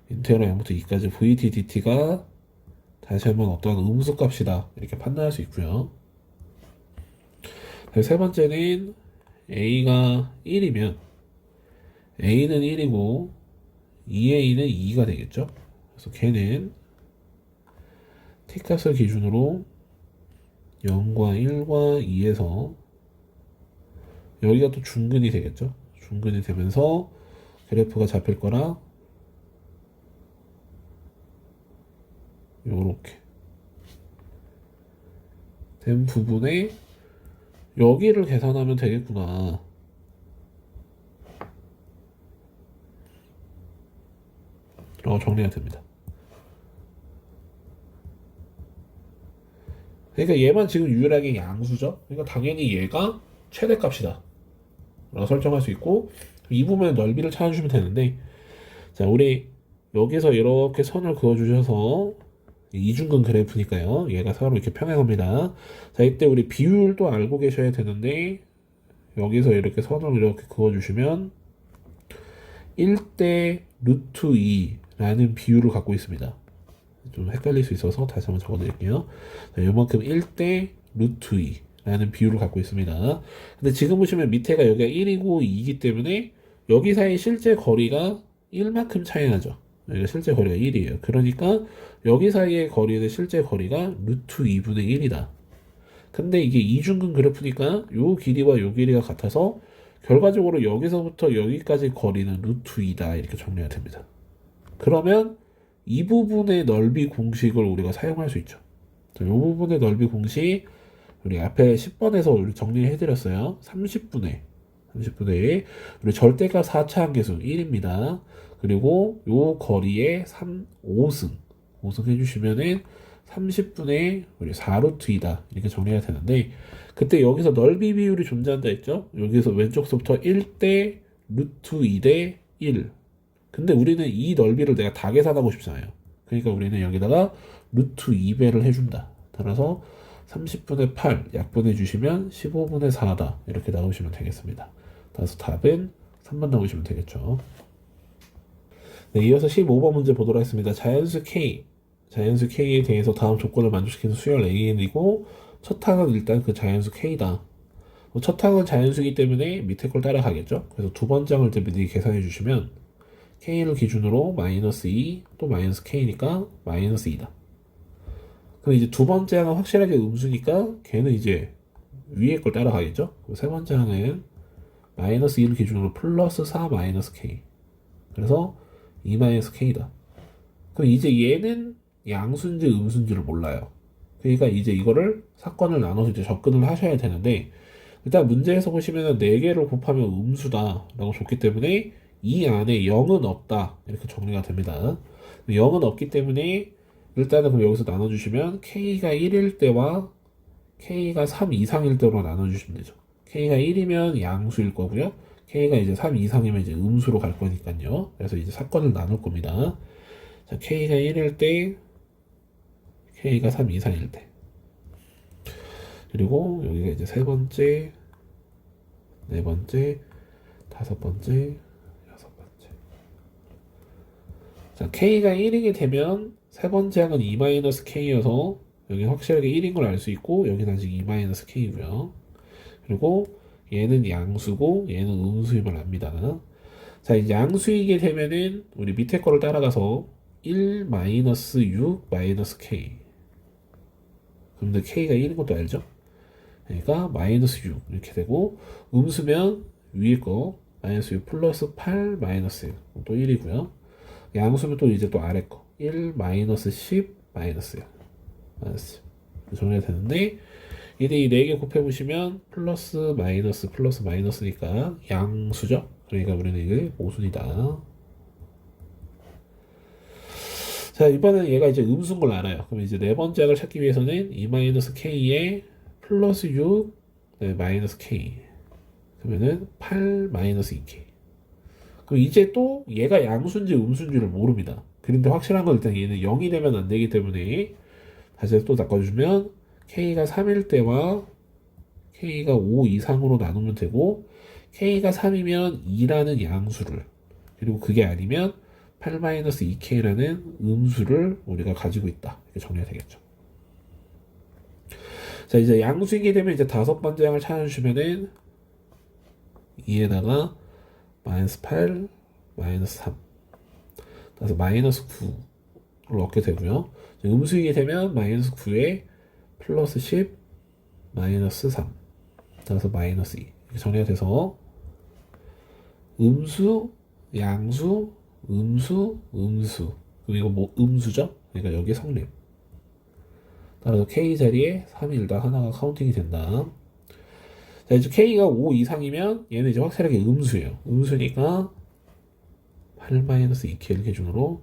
인테그랄 0부터 2까지 VT, DT가 다시 한번 어떠한 음수값이다 이렇게 판단할 수 있고요. 세 번째는 A가 1이면 A는 1이고 2A는 2가 되겠죠. 그래서 걔는 T값을 기준으로 0과 1과 2에서 여기가 또 중근이 되겠죠. 중근이 되면서 그래프가 잡힐 거라 요렇게 된 부분에 여기를 계산하면 되겠구나 라고 정리가 됩니다. 그러니까 얘만 지금 유일하게 양수죠. 그러니까 당연히 얘가 최대값이다 라고 설정할 수 있고 이 부분의 넓이를 찾아주시면 되는데 자 우리 여기서 이렇게 선을 그어주셔서 이중근 그래프니까요. 얘가 서로 이렇게 평행합니다. 자 이때 우리 비율도 알고 계셔야 되는데 여기서 이렇게 선을 이렇게 그어주시면 1대 루트 2라는 비율을 갖고 있습니다. 좀 헷갈릴 수 있어서 다시 한번 적어드릴게요. 자, 이만큼 1대 루트 2라는 비율을 갖고 있습니다. 근데 지금 보시면 밑에가 여기가 1이고 2이기 때문에 여기 사이 실제 거리가 1만큼 차이 나죠. 여기가 실제 거리가 1이에요. 그러니까 여기 사이의 거리는 실제 거리가 루트 2분의 1이다. 근데 이게 이중근 그래프니까 요 길이와 요 길이가 같아서 결과적으로 여기서부터 여기까지 거리는 루트 2다 이렇게 정리가 됩니다. 그러면 이 부분의 넓이 공식을 우리가 사용할 수 있죠. 이 부분의 넓이 공식 우리 앞에 10번에서 우리 정리해 드렸어요. 30분의 1 우리 절대값 4차함계수 1입니다. 그리고 요 거리에 5승 해주시면은 30분의 우리 4루트 2다 이렇게 정리가 되는데 그때 여기서 넓이 비율이 존재한다 했죠. 여기서 왼쪽서부터 1대 루트 2대 1 근데 우리는 이 넓이를 내가 다 계산하고 싶잖아요. 그러니까 우리는 여기다가 루트 2배를 해준다. 따라서 30분의 8 약분해 주시면 15분의 4다 이렇게 나오시면 되겠습니다. 따라서 답은 3번 나오시면 되겠죠. 네, 이어서 15번 문제 보도록 하겠습니다. 자연수 K에 대해서 다음 조건을 만족시키는 수열 A이고 첫 항은 일단 그 자연수 K다. 첫 항은 자연수이기 때문에 밑에 걸 따라가겠죠. 그래서 두 번째 항을 미리 계산해 주시면 K를 기준으로 마이너스 2, 또 마이너스 K니까 마이너스 2다. 그럼 이제 두 번째 항은 확실하게 음수니까 걔는 이제 위에 걸 따라가겠죠? 그리고 세 번째 항은 마이너스 2를 기준으로 플러스 4 마이너스 k. 그래서 2 마이너스 k다. 그럼 이제 얘는 양수인지 음수인지를 몰라요. 그러니까 이제 이거를 사건을 나눠서 이제 접근을 하셔야 되는데, 일단 문제에서 보시면은 4개를 곱하면 음수다 라고 줬기 때문에 이 안에 0은 없다 이렇게 정리가 됩니다. 0은 없기 때문에 일단은 그럼 여기서 나눠주시면 k가 1일 때와 k가 3 이상일 때로 나눠주시면 되죠. k가 1이면 양수일 거고요. k가 이제 3 이상이면 이제 음수로 갈 거니까요. 그래서 이제 사건을 나눌 겁니다. 자, k가 1일 때, k가 3 이상일 때. 그리고 여기가 이제 세 번째, 네 번째, 다섯 번째, 여섯 번째. 자, k가 1이게 되면 세 번째 항은 2-k여서 여기 확실하게 1인 걸 알 수 있고 여기는 아직 2-k고요. 그리고 얘는 양수고 얘는 음수임을 압니다. 자, 이제 양수이게 되면은 우리 밑에 거를 따라가서 1-6-k. 그럼 k가 1인 것도 알죠? 그러니까 -6 이렇게 되고 음수면 위에 거 -6 플러스 8 -1 또 1이고요. 양수면 또 이제 또 아래 거 1 -10 -1 정리가 되는데 이제 이 4개 곱해보시면 플러스 마이너스 플러스 마이너스니까 양수죠. 그러니까 우리는 이게 모순이다. 자, 이번엔 얘가 이제 음수인 걸 알아요. 그럼 이제 네 번째 항을 찾기 위해서는 2-k에 플러스 6, 네, 마이너스 k. 그러면은 8 마이너스 2k. 그럼 이제 또 얘가 양수인지 음수인지를 모릅니다. 그런데 확실한 건 일단 얘는 0이 되면 안 되기 때문에 다시 또 바꿔주면 k가 3일 때와 k가 5 이상으로 나누면 되고 k가 3이면 2라는 양수를 그리고 그게 아니면 8-2k라는 음수를 우리가 가지고 있다. 이렇게 정리가 되겠죠. 자, 이제 양수이게 되면 이제 다섯 번째 항을 찾아주시면은 2에다가 -8, -3 따라서 -9를 얻게 되고요. 음수이게 되면 -9에 플러스 10, -3 따라서 -2 이렇게 정리가 돼서 음수, 양수, 음수, 음수 그리고 이거 뭐 음수죠? 그러니까 여기 성립 따라서 k 자리에 3이 다 하나가 카운팅이 된다. 자, 이제 k가 5 이상이면 얘는 이제 확실하게 음수예요. 음수니까 8-2k를 기준으로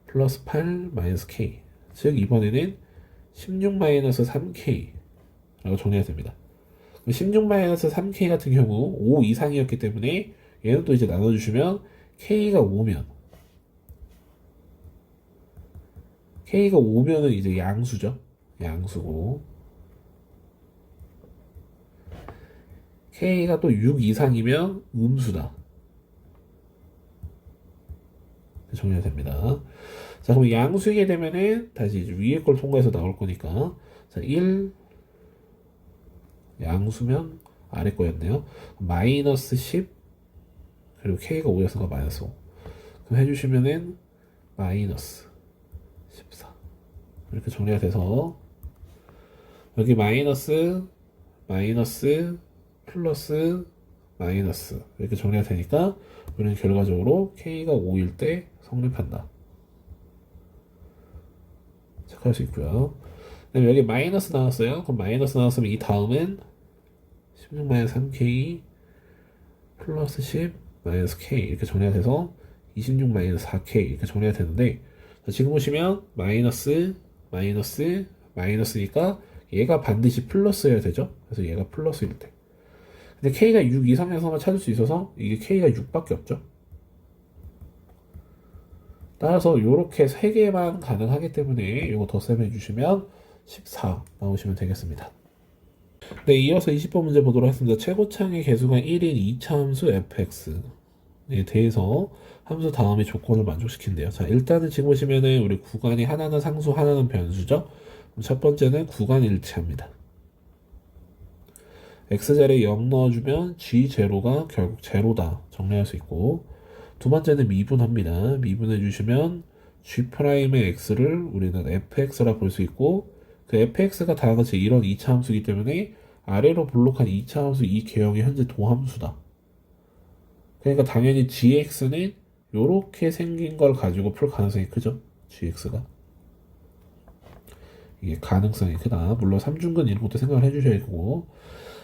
플러스 8-k 즉 이번에는 16-3k 라고 정리가 됩니다. 16-3k 같은 경우 5 이상이었기 때문에 얘는 또 이제 나눠주시면 k가 5면 k가 5면은 이제 양수죠. 양수고 k가 또 6 이상이면 음수다. 정리가 됩니다. 자, 그럼 양수이게 되면은 다시 이제 위에 걸 통과해서 나올 거니까 자, 1 양수면 아래 거였네요. 마이너스 10 그리고 k가 5였으니까 마이너스 5 그럼 해주시면은 마이너스 14 이렇게 정리가 돼서 여기 마이너스 마이너스 플러스 마이너스 이렇게 정리가 되니까 우리는 결과적으로 k가 5일 때 성립한다. 체크할 수 있고요. 그다음에 여기 마이너스 나왔어요. 그럼 마이너스 나왔으면 이 다음은 16-3k 플러스 10 마이너스 k 이렇게 정리가 돼서 26-4k 이렇게 정리가 되는데 지금 보시면 마이너스 마이너스 마이너스니까 얘가 반드시 플러스여야 되죠. 그래서 얘가 플러스일 때 근데 k가 6 이상에서만 찾을 수 있어서 이게 k가 6밖에 없죠. 따라서 이렇게 3개만 가능하기 때문에 이거 덧셈해 주시면 14 나오시면 되겠습니다. 네, 이어서 20번 문제 보도록 하겠습니다. 최고창의 개수가 1인 2차 함수 fx에 대해서 함수 다음의 조건을 만족시킨대요. 자, 일단은 지금 보시면은 우리 구간이 하나는 상수, 하나는 변수죠. 첫 번째는 구간 일치합니다. x자리에 0 넣어주면 g0가 결국 제로다 정리할 수 있고 두 번째는 미분합니다. 미분해 주시면 g'의 x를 우리는 fx라 볼 수 있고 그 fx가 다 같이 이런 2차 함수이기 때문에 아래로 블록한 2차 함수 이 개형이 현재 도함수다. 그러니까 당연히 gx는 요렇게 생긴 걸 가지고 풀 가능성이 크죠. gx가. 이게 가능성이 크다. 물론 삼중근 이런 것도 생각을 해주셔야 되고.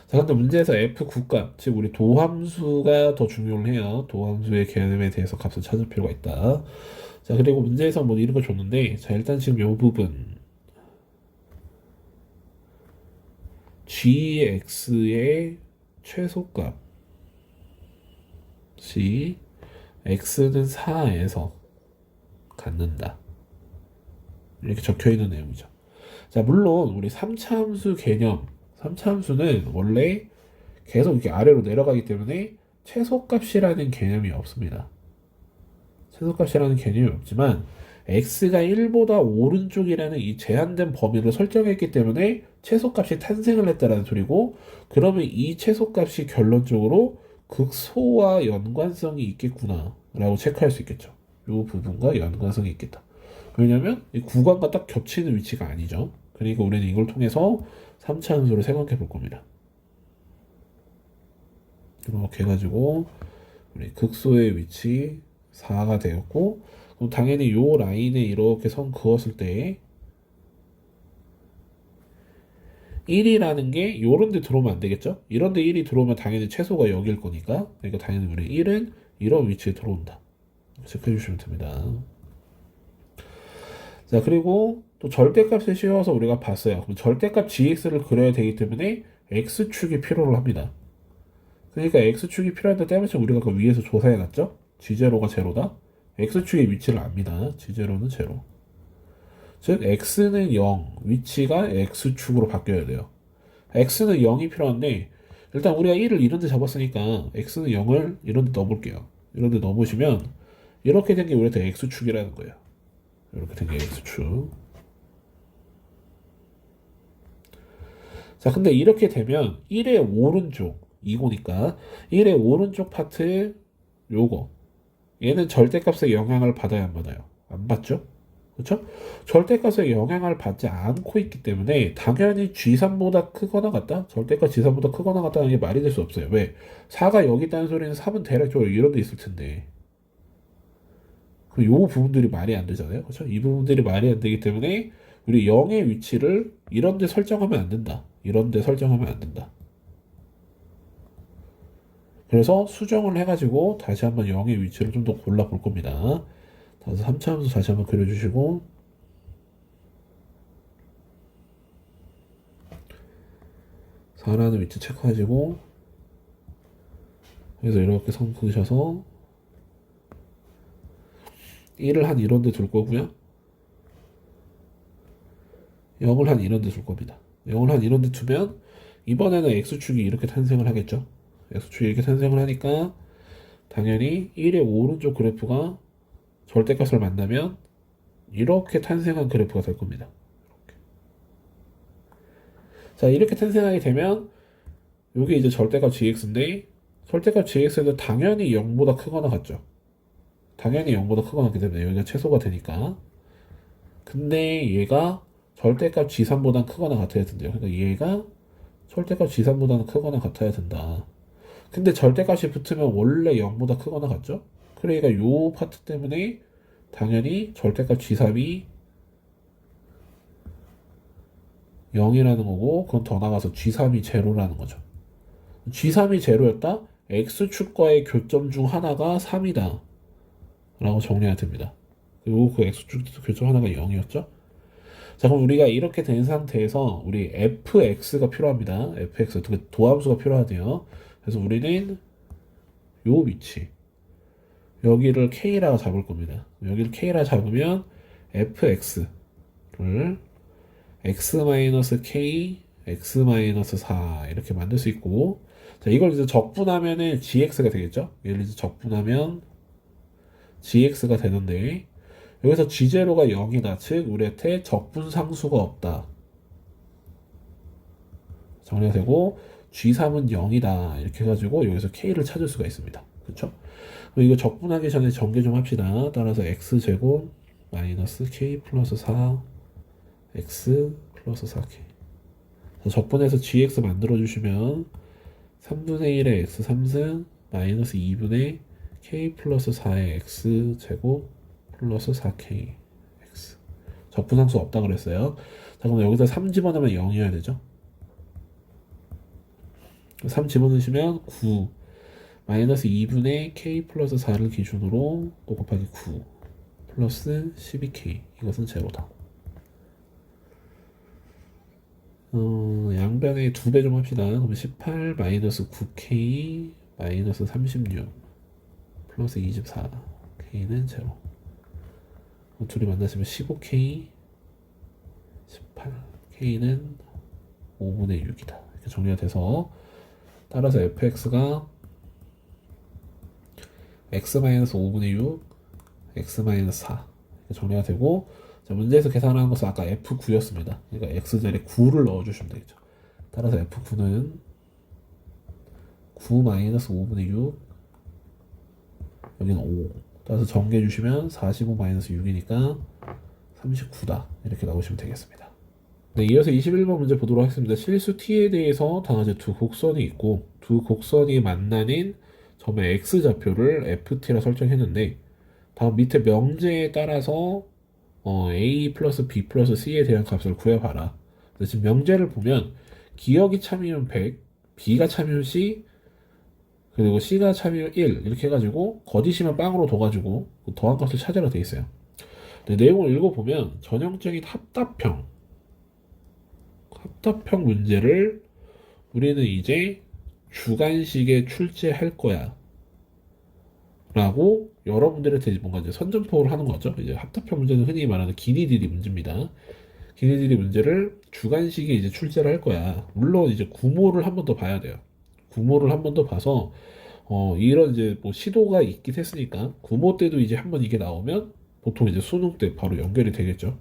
자, 근데 문제에서 f 국값, 즉 우리 도함수가 더 중요를 해요. 도함수의 개념에 대해서 값을 찾을 필요가 있다. 자, 그리고 문제에서 뭐 이런 거 줬는데, 자, 일단 지금 요 부분 gx의 최소값이 x는 4에서 갖는다. 이렇게 적혀 있는 내용이죠. 자, 물론 우리 3차 함수 개념, 3차 함수는 원래 계속 이렇게 아래로 내려가기 때문에 최소값이라는 개념이 없습니다. 최소값이라는 개념이 없지만 x가 1보다 오른쪽이라는 이 제한된 범위를 설정했기 때문에 최소값이 탄생을 했다는 소리고, 그러면 이 최소값이 결론적으로 극소와 연관성이 있겠구나 라고 체크할 수 있겠죠. 이 부분과 연관성이 있겠다. 왜냐면 이 구간과 딱 겹치는 위치가 아니죠. 그러니까 우리는 이걸 통해서 3차 함수를 생각해 볼 겁니다. 이렇게 해가지고 우리 극소의 위치 4가 되었고, 그럼 당연히 요 라인에 이렇게 선 그었을 때 1이라는 게 요런 데 들어오면 안 되겠죠? 이런 데 1이 들어오면 당연히 최소가 0일 거니까, 그러니까 당연히 우리 1은 이런 위치에 들어온다. 체크해 주시면 됩니다. 자, 그리고 또 절대값을 씌워서 우리가 봤어요. 그럼 절대값 gx를 그려야 되기 때문에 x축이 필요를 합니다. 그러니까 x축이 필요한데 때문에 우리가 그 위에서 조사해놨죠? g0가 제로다. x축의 위치를 압니다. g0는 제로. 즉 x는 0, 위치가 x축으로 바뀌어야 돼요. x는 0이 필요한데 일단 우리가 1을 이런 데 잡았으니까 x는 0을 이런 데 넣어볼게요. 이런 데 넣어보시면 이렇게 된 게 우리한테 x축이라는 거예요. 이렇게 된 게 x축. 자, 근데 이렇게 되면 1의 오른쪽, 이거니까 1의 오른쪽 파트 요거, 얘는 절대값의 영향을 받아야 안 받아요? 안 받죠? 그렇죠? 절대값의 영향을 받지 않고 있기 때문에 당연히 G3보다 크거나 같다? 절대값 G3보다 크거나 같다는 게 말이 될 수 없어요. 왜? 4가 여기 있다는 소리는 3은 대략 이런 데 있을 텐데. 요 부분들이 말이 안 되잖아요. 그렇죠? 이 부분들이 말이 안 되기 때문에 우리 0의 위치를 이런 데 설정하면 안 된다. 이런 데 설정하면 안 된다. 그래서 수정을 해가지고 다시 한번 0의 위치를 좀 더 골라볼 겁니다. 그래서 3차 함수 다시 한번 그려주시고, 4라는 위치 체크하시고, 그래서 이렇게 선 그으셔서 1을 한 이런 데 둘 거고요. 0을 한 이런 데 둘 겁니다. 0을 한 이런 데 두면 이번에는 x축이 이렇게 탄생을 하겠죠. x축이 이렇게 탄생을 하니까 당연히 1의 오른쪽 그래프가 절대값을 만나면 이렇게 탄생한 그래프가 될 겁니다. 이렇게. 자, 이렇게 탄생하게 되면 이게 이제 절대값 gx인데 절대값 gx는 당연히 0보다 크거나 같죠. 당연히 0보다 크거나 같기 때문에 여기가 최소가 되니까. 근데 얘가 절대값 g3보다 크거나 같아야 된대요. 그러니까 얘가 절대값 g3보다는 크거나 같아야 된다. 근데 절대값이 붙으면 원래 0보다 크거나 같죠? 그러니까 요 파트 때문에 당연히 절대값 g3이 0이라는 거고, 그건 더 나가서 g3이 제로라는 거죠. g3이 제로였다? x축과의 교점 중 하나가 3이다 라고 정리가 됩니다. 그리고 그 x축 교점 하나가 0이었죠? 자, 그럼 우리가 이렇게 된 상태에서 우리 fx가 필요합니다. fx, 도함수가 필요하대요. 그래서 우리는 요 위치, 여기를 k라고 잡을 겁니다. 여기를 k라 잡으면 fx를 x-k, x-4 이렇게 만들 수 있고, 자, 이걸 이제 적분하면은 gx가 되겠죠? 얘를 이제 적분하면 gx가 되는데, 여기서 g0가 0이다. 즉 우리한테 적분 상수가 없다. 정리가 되고 g3은 0이다. 이렇게 해가지고 여기서 k를 찾을 수가 있습니다. 그렇죠? 이거 적분하기 전에 전개 좀 합시다. 따라서 x제곱 마이너스 k 플러스 4 x 플러스 4k. 적분해서 gx 만들어주시면 3분의 1의 x 3승 마이너스 2분의 k 플러스 4의 x 제곱 플러스 4k x. 적분함수 없다 그랬어요. 자, 그럼 여기다 3 집어넣으면 0이어야 되죠. 3 집어넣으시면 9 마이너스 2분의 k 플러스 4를 기준으로 5 곱하기 9 플러스 12k. 이것은 제로다. 양변에 2배 좀 합시다. 그러면 18 마이너스 9k 마이너스 36 플러스 24 k는 제로. 둘이 만나시면 15k 18 k는 5분의 6이다. 이렇게 정리가 돼서 따라서 fx가 x-5분의 6 x-4 이렇게 정리가 되고, 자, 문제에서 계산하는 것은 아까 f9였습니다. 그러니까 x자리에 9를 넣어주시면 되겠죠. 따라서 f9는 9-5분의 6 여기는 5. 따라서 정리해주시면 45-6이니까 39다. 이렇게 나오시면 되겠습니다. 네, 이어서 21번 문제 보도록 하겠습니다. 실수 t에 대해서 당하제 두 곡선이 있고 두 곡선이 만나는 점의 x좌표를 ft라 설정했는데, 다음 밑에 명제에 따라서 a 플러스 b 플러스 c에 대한 값을 구해봐라. 지금 명제를 보면 기억이 참이면 100, b가 참이면 c, 그리고 c가 참이면 1 이렇게 해가지고 거짓이면 빵으로 둬가지고 더한 값을 찾으라 돼 있어요. 내용을 읽어보면 전형적인 합답형 문제를 우리는 이제 주관식에 출제할 거야 라고 여러분들한테 뭔가 이제 선전포고를 하는 거죠. 이제 합답형 문제는 흔히 말하는 기니디디 문제입니다. 기니디디 문제를 주관식에 이제 출제를 할 거야. 물론 이제 구모를 한 번 더 봐야 돼요. 구모를 한 번 더 봐서 이런 이제 뭐 시도가 있긴 했으니까 구모 때도 이제 한 번 이게 나오면 보통 이제 수능 때 바로 연결이 되겠죠.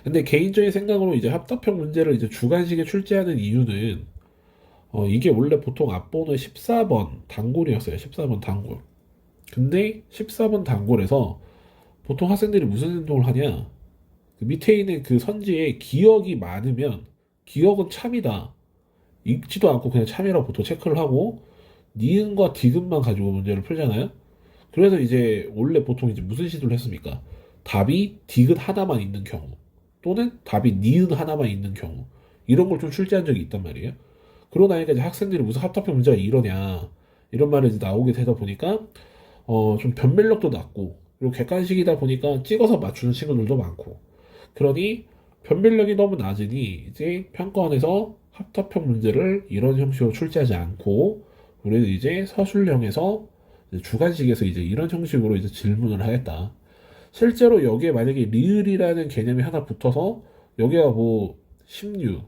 근데 개인적인 생각으로 이제 합답형 문제를 이제 주관식에 출제하는 이유는 이게 원래 보통 앞번호에 14번 단골이었어요. 14번 단골. 근데 14번 단골에서 보통 학생들이 무슨 행동을 하냐? 그 밑에 있는 그 선지에 기억이 많으면 기억은 참이다. 읽지도 않고 그냥 참이라고 보통 체크를 하고 니은과 디귿만 가지고 문제를 풀잖아요. 그래서 이제 원래 보통 이제 무슨 시도를 했습니까? 답이 디귿 하나만 있는 경우 또는 답이 니은 하나만 있는 경우 이런 걸 좀 출제한 적이 있단 말이에요. 그러고 나니까 이제 학생들이 무슨 합답형 문제가 이러냐 이런 말이 이제 나오게 되다 보니까 좀 변별력도 낮고 그리고 객관식이다 보니까 찍어서 맞추는 친구들도 많고, 그러니 변별력이 너무 낮으니 이제 평가원에서 합답형 문제를 이런 형식으로 출제하지 않고 우리는 이제 서술형에서 이제 주관식에서 이제 이런 형식으로 이제 질문을 하겠다. 실제로 여기에 만약에 리을이라는 개념이 하나 붙어서 여기가 뭐 16,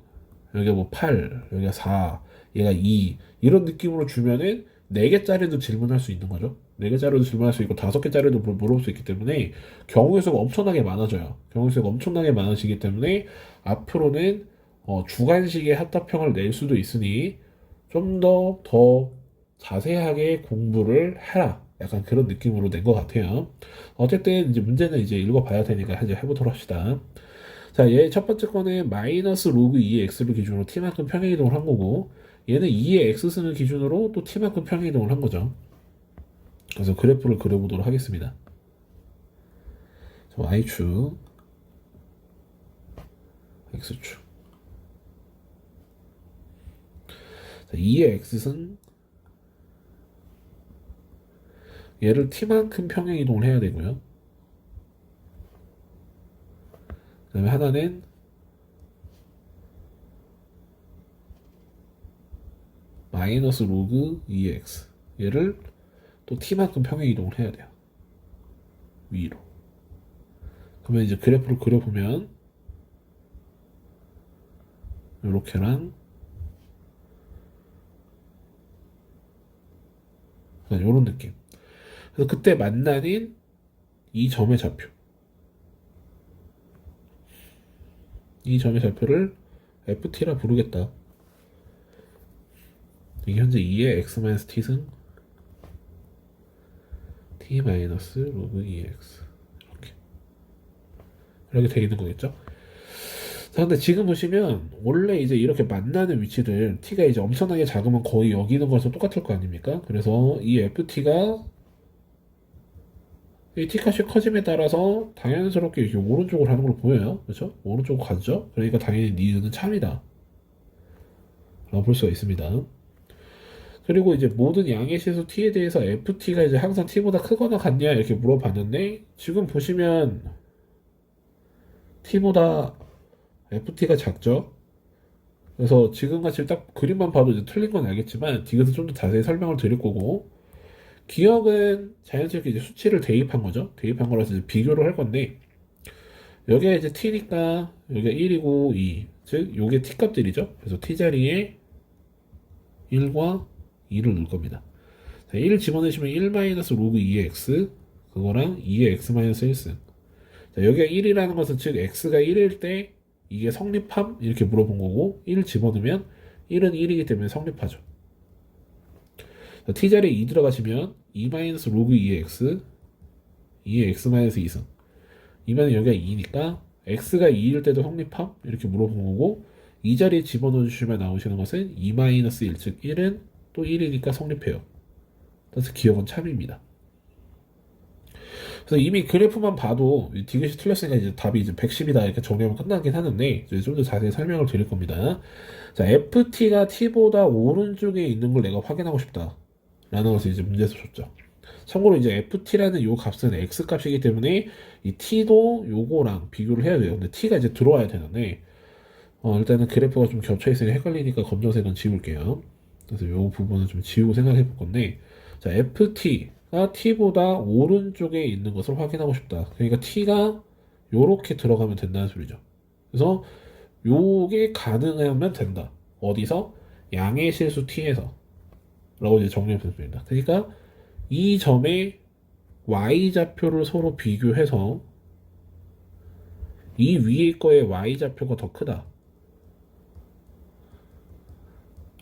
여기가 뭐 8, 여기가 4, 얘가 2 이런 느낌으로 주면은 4개짜리도 질문할 수 있는 거죠. 4개짜리도 질문할 수 있고 5개짜리도 물어볼 수 있기 때문에 경우의 수가 엄청나게 많아져요. 경우의 수가 엄청나게 많아지기 때문에 앞으로는 주관식의 합답형을 낼 수도 있으니 좀 더 자세하게 공부를 해라. 약간 그런 느낌으로 낸 것 같아요. 어쨌든 이제 문제는 이제 읽어봐야 되니까 이제 해보도록 합시다. 자, 얘 첫 번째 거는 마이너스 로그 2의 x를 기준으로 t만큼 평행이동을 한 거고, 얘는 2의 x승을 기준으로 또 t만큼 평행이동을 한 거죠. 그래서 그래프를 그려보도록 하겠습니다. y축, x축. 자, 2의 x승, 얘를 t만큼 평행이동을 해야 되고요. 그 다음에 하나는 마이너스 로그 2x, 얘를 또 t만큼 평행이동을 해야 돼요. 위로. 그러면 이제 그래프를 그려보면 요렇게랑 요런 느낌. 그래서 그때 만나는 이 점의 좌표, 이 점의 좌표를 ft라 부르겠다. 이게 현재 2의 x-t승 t-로그 2x 이렇게 돼 있는 거겠죠. 자, 근데 지금 보시면 원래 이제 이렇게 만나는 위치들 t가 이제 엄청나게 작으면 거의 여기 있는 거랑 똑같을 거 아닙니까? 그래서 이 ft가 이 t값이 커짐에 따라서 당연스럽게 이렇게 오른쪽으로 하는 걸로 보여요. 그렇죠? 오른쪽으로 가죠? 그러니까 당연히 니은은 참이다 라고 볼 수가 있습니다. 그리고 이제 모든 양의 실수 t에 대해서 ft가 이제 항상 t보다 크거나 같냐 이렇게 물어봤는데 지금 보시면 t보다 ft가 작죠. 그래서 지금같이 딱 그림만 봐도 이제 틀린 건 알겠지만 디귿은 좀 더 자세히 설명을 드릴 거고 기억은 자연스럽게 이제 수치를 대입한 거죠. 대입한 거라서 이제 비교를 할 건데 여기가 이제 t니까 여기가 1이고 2, 즉 요게 t 값들이죠. 그래서 t 자리에 1과 2를 넣을 겁니다. 자, 1을 집어넣으시면 1 마이너스 로그 2의 x 그거랑 2의 x 마이너스 1승. 자, 여기가 1이라는 것은 즉 x가 1일 때 이게 성립함? 이렇게 물어본 거고 1을 집어넣으면 1은 1이기 때문에 성립하죠. 자, t자리에 2 들어가시면 2 마이너스 로그 2의 x 2의 x 마이너스 2승. 이면 여기가 2니까 x가 2일 때도 성립함? 이렇게 물어본 거고 이 자리에 집어넣어 주시면 나오시는 것은 2 마이너스 1, 즉 1은 또 1이니까 성립해요. 그래서 기억은 참입니다. 그래서 이미 그래프만 봐도 디귿이 틀렸으니까 이제 답이 이제 110이다 이렇게 정리하면 끝나긴 하는데 좀 더 자세히 설명을 드릴 겁니다. 자, ft가 t보다 오른쪽에 있는 걸 내가 확인하고 싶다 라는 것을 이제 문제에서 줬죠. 참고로 이제 ft라는 요 값은 x 값이기 때문에 이 t도 요거랑 비교를 해야 돼요. 근데 t가 이제 들어와야 되는데 일단은 그래프가 좀 겹쳐 있으니 헷갈리니까 검정색은 지울게요. 그래서 요 부분은 좀 지우고 생각해 볼 건데 자, ft가 t보다 오른쪽에 있는 것을 확인하고 싶다. 그러니까 t가 요렇게 들어가면 된다는 소리죠. 그래서 요게 가능하면 된다. 어디서? 양의 실수 t에서 라고 이제 정리해 보겠습니다. 그러니까 이 점의 y좌표를 서로 비교해서 이 위에 거의 y좌표가 더 크다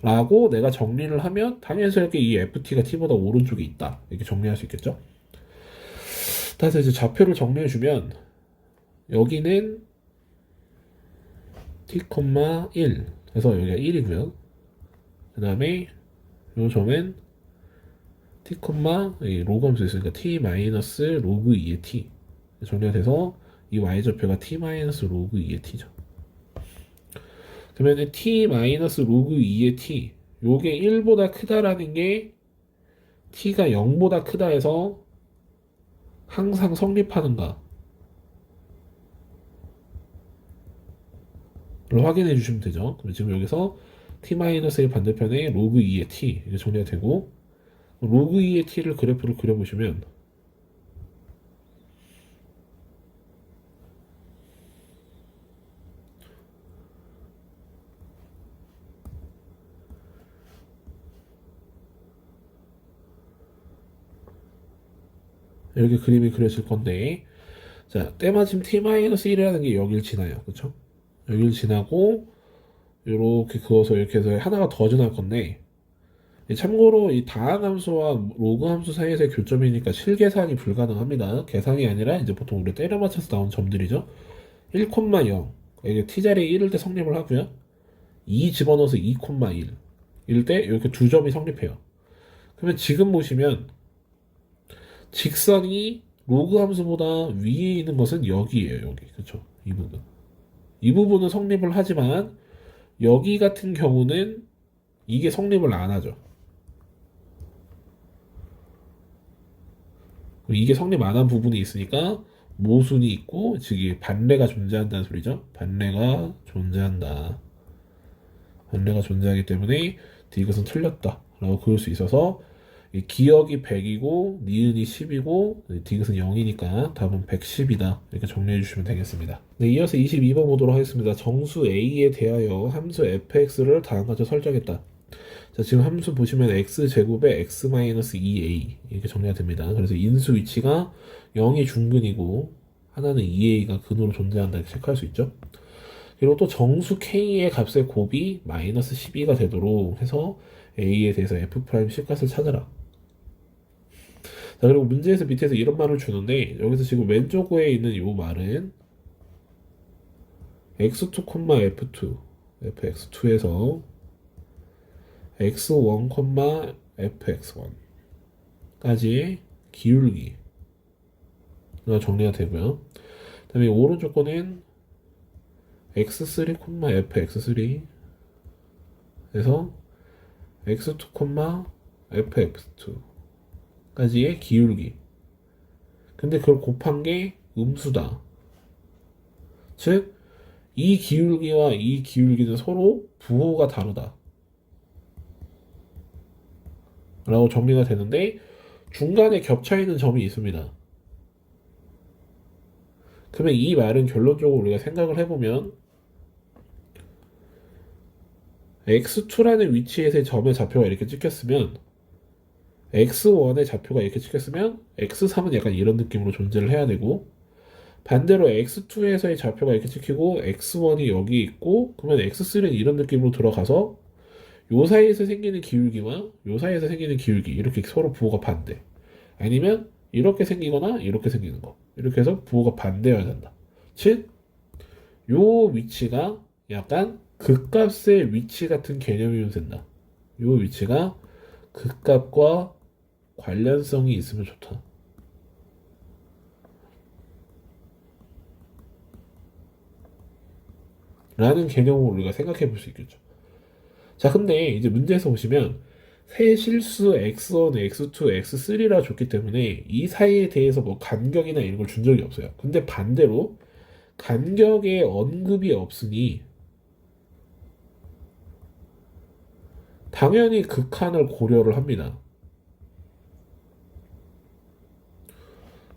라고 내가 정리를 하면 당연스럽게 이 ft가 t보다 오른쪽에 있다 이렇게 정리할 수 있겠죠. 따라서 이제 좌표를 정리해 주면 여기는 t, 1 그래서 여기가 1이고요. 그 다음에 요 점은 t, 로그 함수 있으니까 t 마이너스 로그 2의 t 정리가 돼서 이 y좌표가 t 마이너스 로그 2의 t죠. 그러면 t 마이너스 로그 2의 t 요게 1보다 크다라는 게 t가 0보다 크다 해서 항상 성립하는가 를 확인해 주시면 되죠. 그럼 지금 여기서 t-1 반대편에 로그 2의 t 이렇게 정리가 되고 로그 2의 t를 그래프를 그려보시면 이렇게 그림이 그려질 건데 자, 때마침 t-1이라는 게 여길 지나요. 그쵸? 여길 지나고 이렇게 그어서 이렇게 해서 하나가 더 지날 건데 참고로 이 다항 함수와 로그 함수 사이에서의 교점이니까 실계산이 불가능합니다. 계산이 아니라 이제 보통 우리 때려 맞춰서 나온 점들이죠. 1,0 이게 t자리에 1일 때 성립을 하고요. 2 집어넣어서 2,1 일 때 이렇게 두 점이 성립해요. 그러면 지금 보시면 직선이 로그 함수보다 위에 있는 것은 여기에요. 여기 그렇죠? 이 부분. 이 부분은 성립을 하지만 여기 같은 경우는 이게 성립을 안 하죠. 이게 성립 안 한 부분이 있으니까 모순이 있고 즉 반례가 존재한다는 소리죠. 반례가 존재한다. 반례가 존재하기 때문에 이것은 틀렸다 라고 그럴 수 있어서 기억이 100이고 니은이 10이고 디귿은 0이니까 답은 110이다 이렇게 정리해 주시면 되겠습니다. 네, 이어서 22번 보도록 하겠습니다. 정수 A에 대하여 함수 fx를 다음과 같이 설정했다. 자, 지금 함수 보시면 x제곱에 x-2a 이렇게 정리가 됩니다. 그래서 인수 위치가 0이 중근이고 하나는 2a가 근으로 존재한다 이렇게 체크할 수 있죠. 그리고 또 정수 k의 값의 곱이 마이너스 12가 되도록 해서 a에 대해서 f' C값을 찾아라. 자, 그리고 문제에서 밑에서 이런 말을 주는데 여기서 지금 왼쪽 에 있는 이 말은 x2, f2, fx2에서 x1, fx1까지의 기울기가 정리가 되고요. 그 다음에 오른쪽 거는 x3, fx3에서 x2, fx2까지의 기울기. 근데 그걸 곱한 게 음수다. 즉, 이 기울기와 이 기울기는 서로 부호가 다르다. 라고 정리가 되는데, 중간에 겹쳐 있는 점이 있습니다. 그러면 이 말은 결론적으로 우리가 생각을 해보면, x2라는 위치에서의 점의 좌표가 이렇게 찍혔으면, x1의 좌표가 이렇게 찍혔으면, x3은 약간 이런 느낌으로 존재를 해야 되고, 반대로 x2에서의 좌표가 이렇게 찍히고 x1이 여기 있고 그러면 x3는 이런 느낌으로 들어가서 요 사이에서 생기는 기울기와 요 사이에서 생기는 기울기 이렇게 서로 부호가 반대. 아니면 이렇게 생기거나 이렇게 생기는 거. 이렇게 해서 부호가 반대여야 된다. 즉, 요 위치가 약간 극값의 위치 같은 개념이면 된다. 요 위치가 극값과 관련성이 있으면 좋다. 라는 개념으로 우리가 생각해 볼 수 있겠죠. 자, 근데 이제 문제에서 보시면 세 실수 x1, x2, x3라 줬기 때문에 이 사이에 대해서 뭐 간격이나 이런 걸 준 적이 없어요. 근데 반대로 간격에 언급이 없으니 당연히 극한을 고려를 합니다.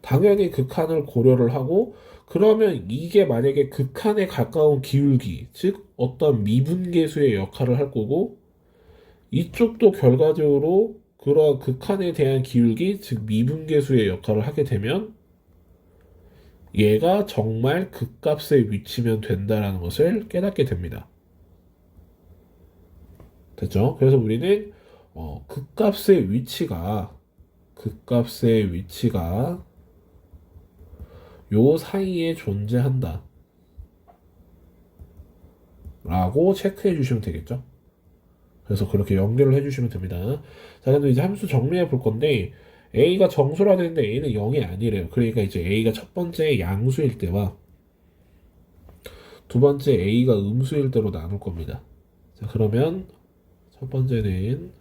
당연히 극한을 고려를 하고 그러면 이게 만약에 극한에 가까운 기울기, 즉 어떤 미분계수의 역할을 할 거고 이쪽도 결과적으로 그러한 극한에 대한 기울기, 즉 미분계수의 역할을 하게 되면 얘가 정말 극값에 위치면 된다라는 것을 깨닫게 됩니다. 됐죠? 그래서 우리는 극값의 위치가 요 사이에 존재한다 라고 체크해 주시면 되겠죠. 그래서 그렇게 연결을 해 주시면 됩니다. 자, 그럼 이제 함수 정리해 볼 건데 a가 정수라 되는데 a는 0이 아니래요. 그러니까 이제 a가 첫 번째 양수일 때와 두 번째 a가 음수일 때로 나눌 겁니다. 자, 그러면 첫 번째는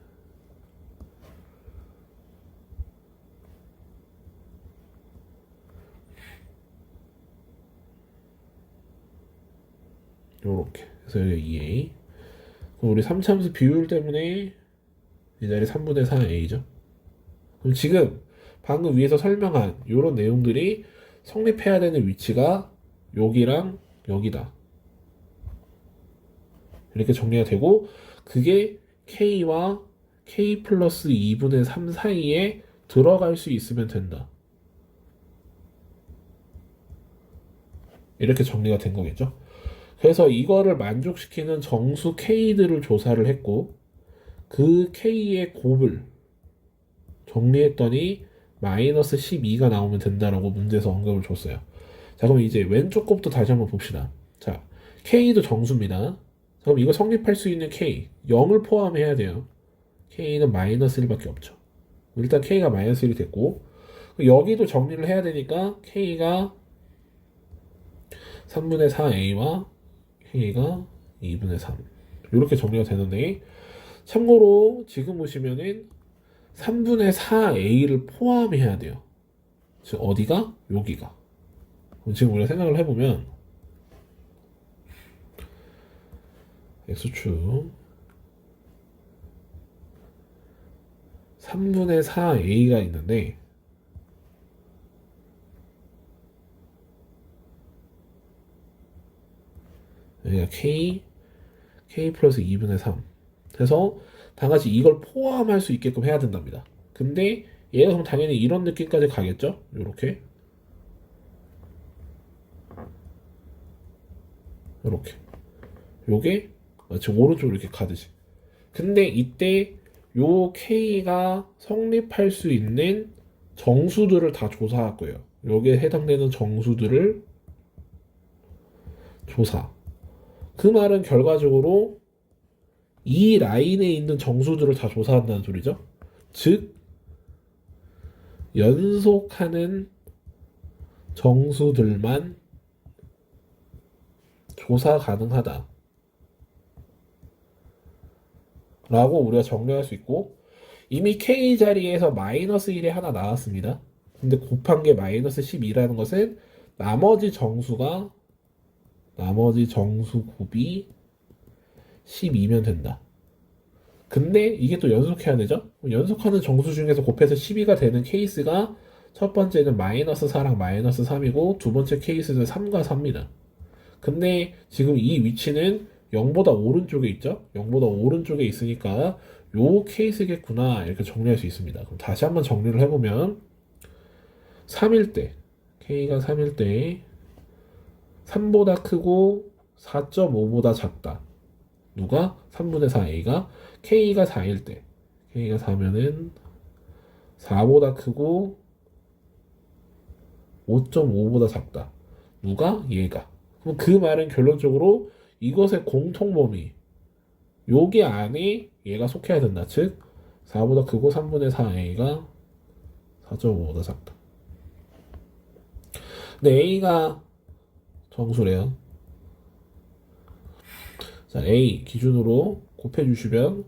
요렇게 그래서 여기 2a. 그럼 우리 3차함수 비율 때문에 이 자리 3분의 4a죠. 그럼 지금 방금 위에서 설명한 요런 내용들이 성립해야 되는 위치가 여기랑 여기다. 이렇게 정리가 되고 그게 k와 k 플러스 2분의 3 사이에 들어갈 수 있으면 된다. 이렇게 정리가 된 거겠죠. 그래서 이거를 만족시키는 정수 k들을 조사를 했고 그 k의 곱을 정리했더니 마이너스 12가 나오면 된다라고 문제에서 언급을 줬어요. 자, 그럼 이제 왼쪽 곱도 다시 한번 봅시다. 자, k도 정수입니다. 그럼 이거 성립할 수 있는 k 0을 포함해야 돼요. k는 마이너스 1밖에 없죠. 일단 k가 마이너스 1이 됐고 여기도 정리를 해야 되니까 k가 3분의 4a와 k가 2분의 3 이렇게 정리가 되는데 참고로 지금 보시면은 3분의 4a를 포함해야 돼요. 즉 어디가? 여기가. 그럼 지금 우리가 생각을 해보면 x축 3분의 4a가 있는데 여기가 k 플러스 2분의 3 그래서 다같이 이걸 포함할 수 있게끔 해야 된답니다. 근데 얘가 그럼 당연히 이런 느낌까지 가겠죠? 요렇게 요게 지금 오른쪽으로 이렇게 가듯이. 근데 이때 요 k가 성립할 수 있는 정수들을 다 조사할 거예요. 여기에 해당되는 정수들을 조사. 그 말은 결과적으로 이 라인에 있는 정수들을 다 조사한다는 소리죠. 즉 연속하는 정수들만 조사 가능하다 라고 우리가 정리할 수 있고, 이미 K 자리에서 마이너스 1이 하나 나왔습니다. 근데 곱한 게 마이너스 12라는 것은 나머지 정수 곱이 12면 된다. 근데 이게 또 연속해야 되죠? 연속하는 정수 중에서 곱해서 12가 되는 케이스가 첫 번째는 마이너스 4랑 마이너스 3이고 두 번째 케이스는 3과 4입니다. 근데 지금 이 위치는 0보다 오른쪽에 있죠? 0보다 오른쪽에 있으니까 요 케이스겠구나 이렇게 정리할 수 있습니다. 그럼 다시 한번 정리를 해보면 3일 때 K가 3일 때 3보다 크고 4.5보다 작다. 누가? 3분의 4A가. K가 4일 때 K가 4면은 4보다 크고 5.5보다 작다. 누가? 얘가. 그럼 그 말은 결론적으로 이것의 공통범위 여기 안에 얘가 속해야 된다. 즉 4보다 크고 3분의 4A가 4.5보다 작다. 근데 A가 정수래요. 자, A 기준으로 곱해주시면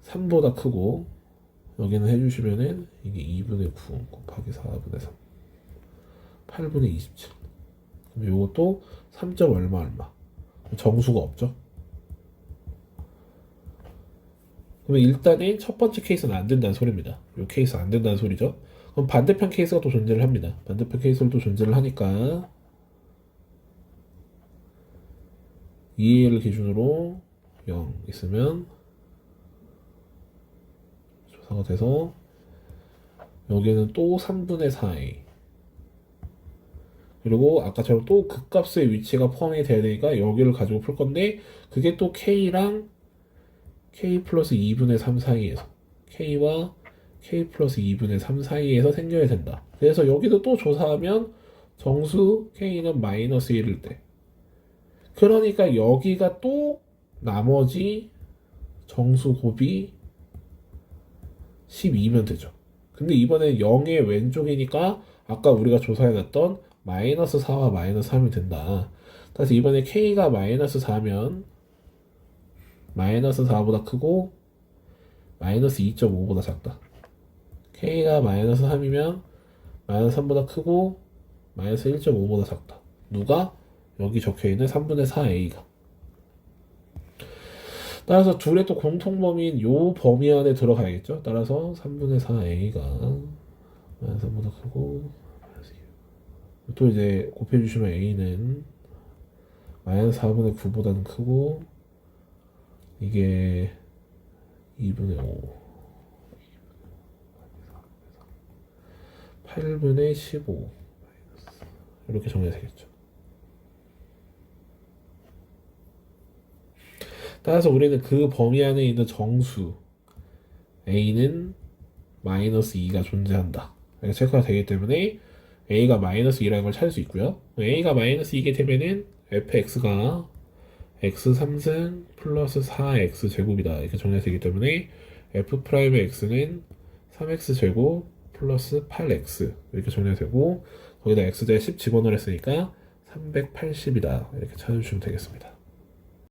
3보다 크고 여기는 해주시면은 이게 2분의 9 곱하기 4분의 3 8분의 27. 그럼 이것도 3점 얼마 정수가 없죠. 그러면 일단은 첫 번째 케이스는 안 된다는 소리입니다. 이 케이스 안 된다는 소리죠. 그럼 반대편 케이스가 또 존재를 합니다. 반대편 케이스를 또 존재를 하니까 2A를 기준으로 0 있으면 조사가 돼서 여기는 또 3분의 4A 그리고 아까처럼 또 극값의 위치가 포함이 돼야 되니까 여기를 가지고 풀 건데 그게 또 K랑 K 플러스 2분의 3 사이에서 K와 K 플러스 2분의 3 사이에서 생겨야 된다. 그래서 여기도 또 조사하면 정수 K는 마이너스 1일 때 그러니까 여기가 또 나머지 정수 곱이 12면 되죠. 근데 이번엔 0의 왼쪽이니까 아까 우리가 조사해놨던 마이너스 4와 마이너스 3이 된다. 다시 이번에 K가 마이너스 4면 마이너스 4보다 크고 마이너스 2.5보다 작다. K가 마이너스 3이면 마이너스 3보다 크고 마이너스 1.5보다 작다. 누가? 여기 적혀있는 3분의 4A가. 따라서 둘의 또 공통범위인 요 범위 안에 들어가야겠죠. 따라서 3분의 4A가 마이너스 3보다 크고 또 이제 곱해주시면 A는 마이너스 4분의 9보다는 크고 이게 2분의 5 8분의 15 이렇게 정리가 되겠죠. 따라서 우리는 그 범위 안에 있는 정수 A는 마이너스 2가 존재한다. 이렇게 체크가 되기 때문에 A가 마이너스 2라는 걸 찾을 수 있고요. A가 마이너스 2게 되면은 fx가 x 3승 플러스 4x 제곱이다. 이렇게 정리가 되기 때문에 f 프라임의 x는 3x 제곱 플러스 8x 이렇게 정리가 되고 거기다 x대 10 집어넣으랬으니까 380이다. 이렇게 찾아주시면 되겠습니다.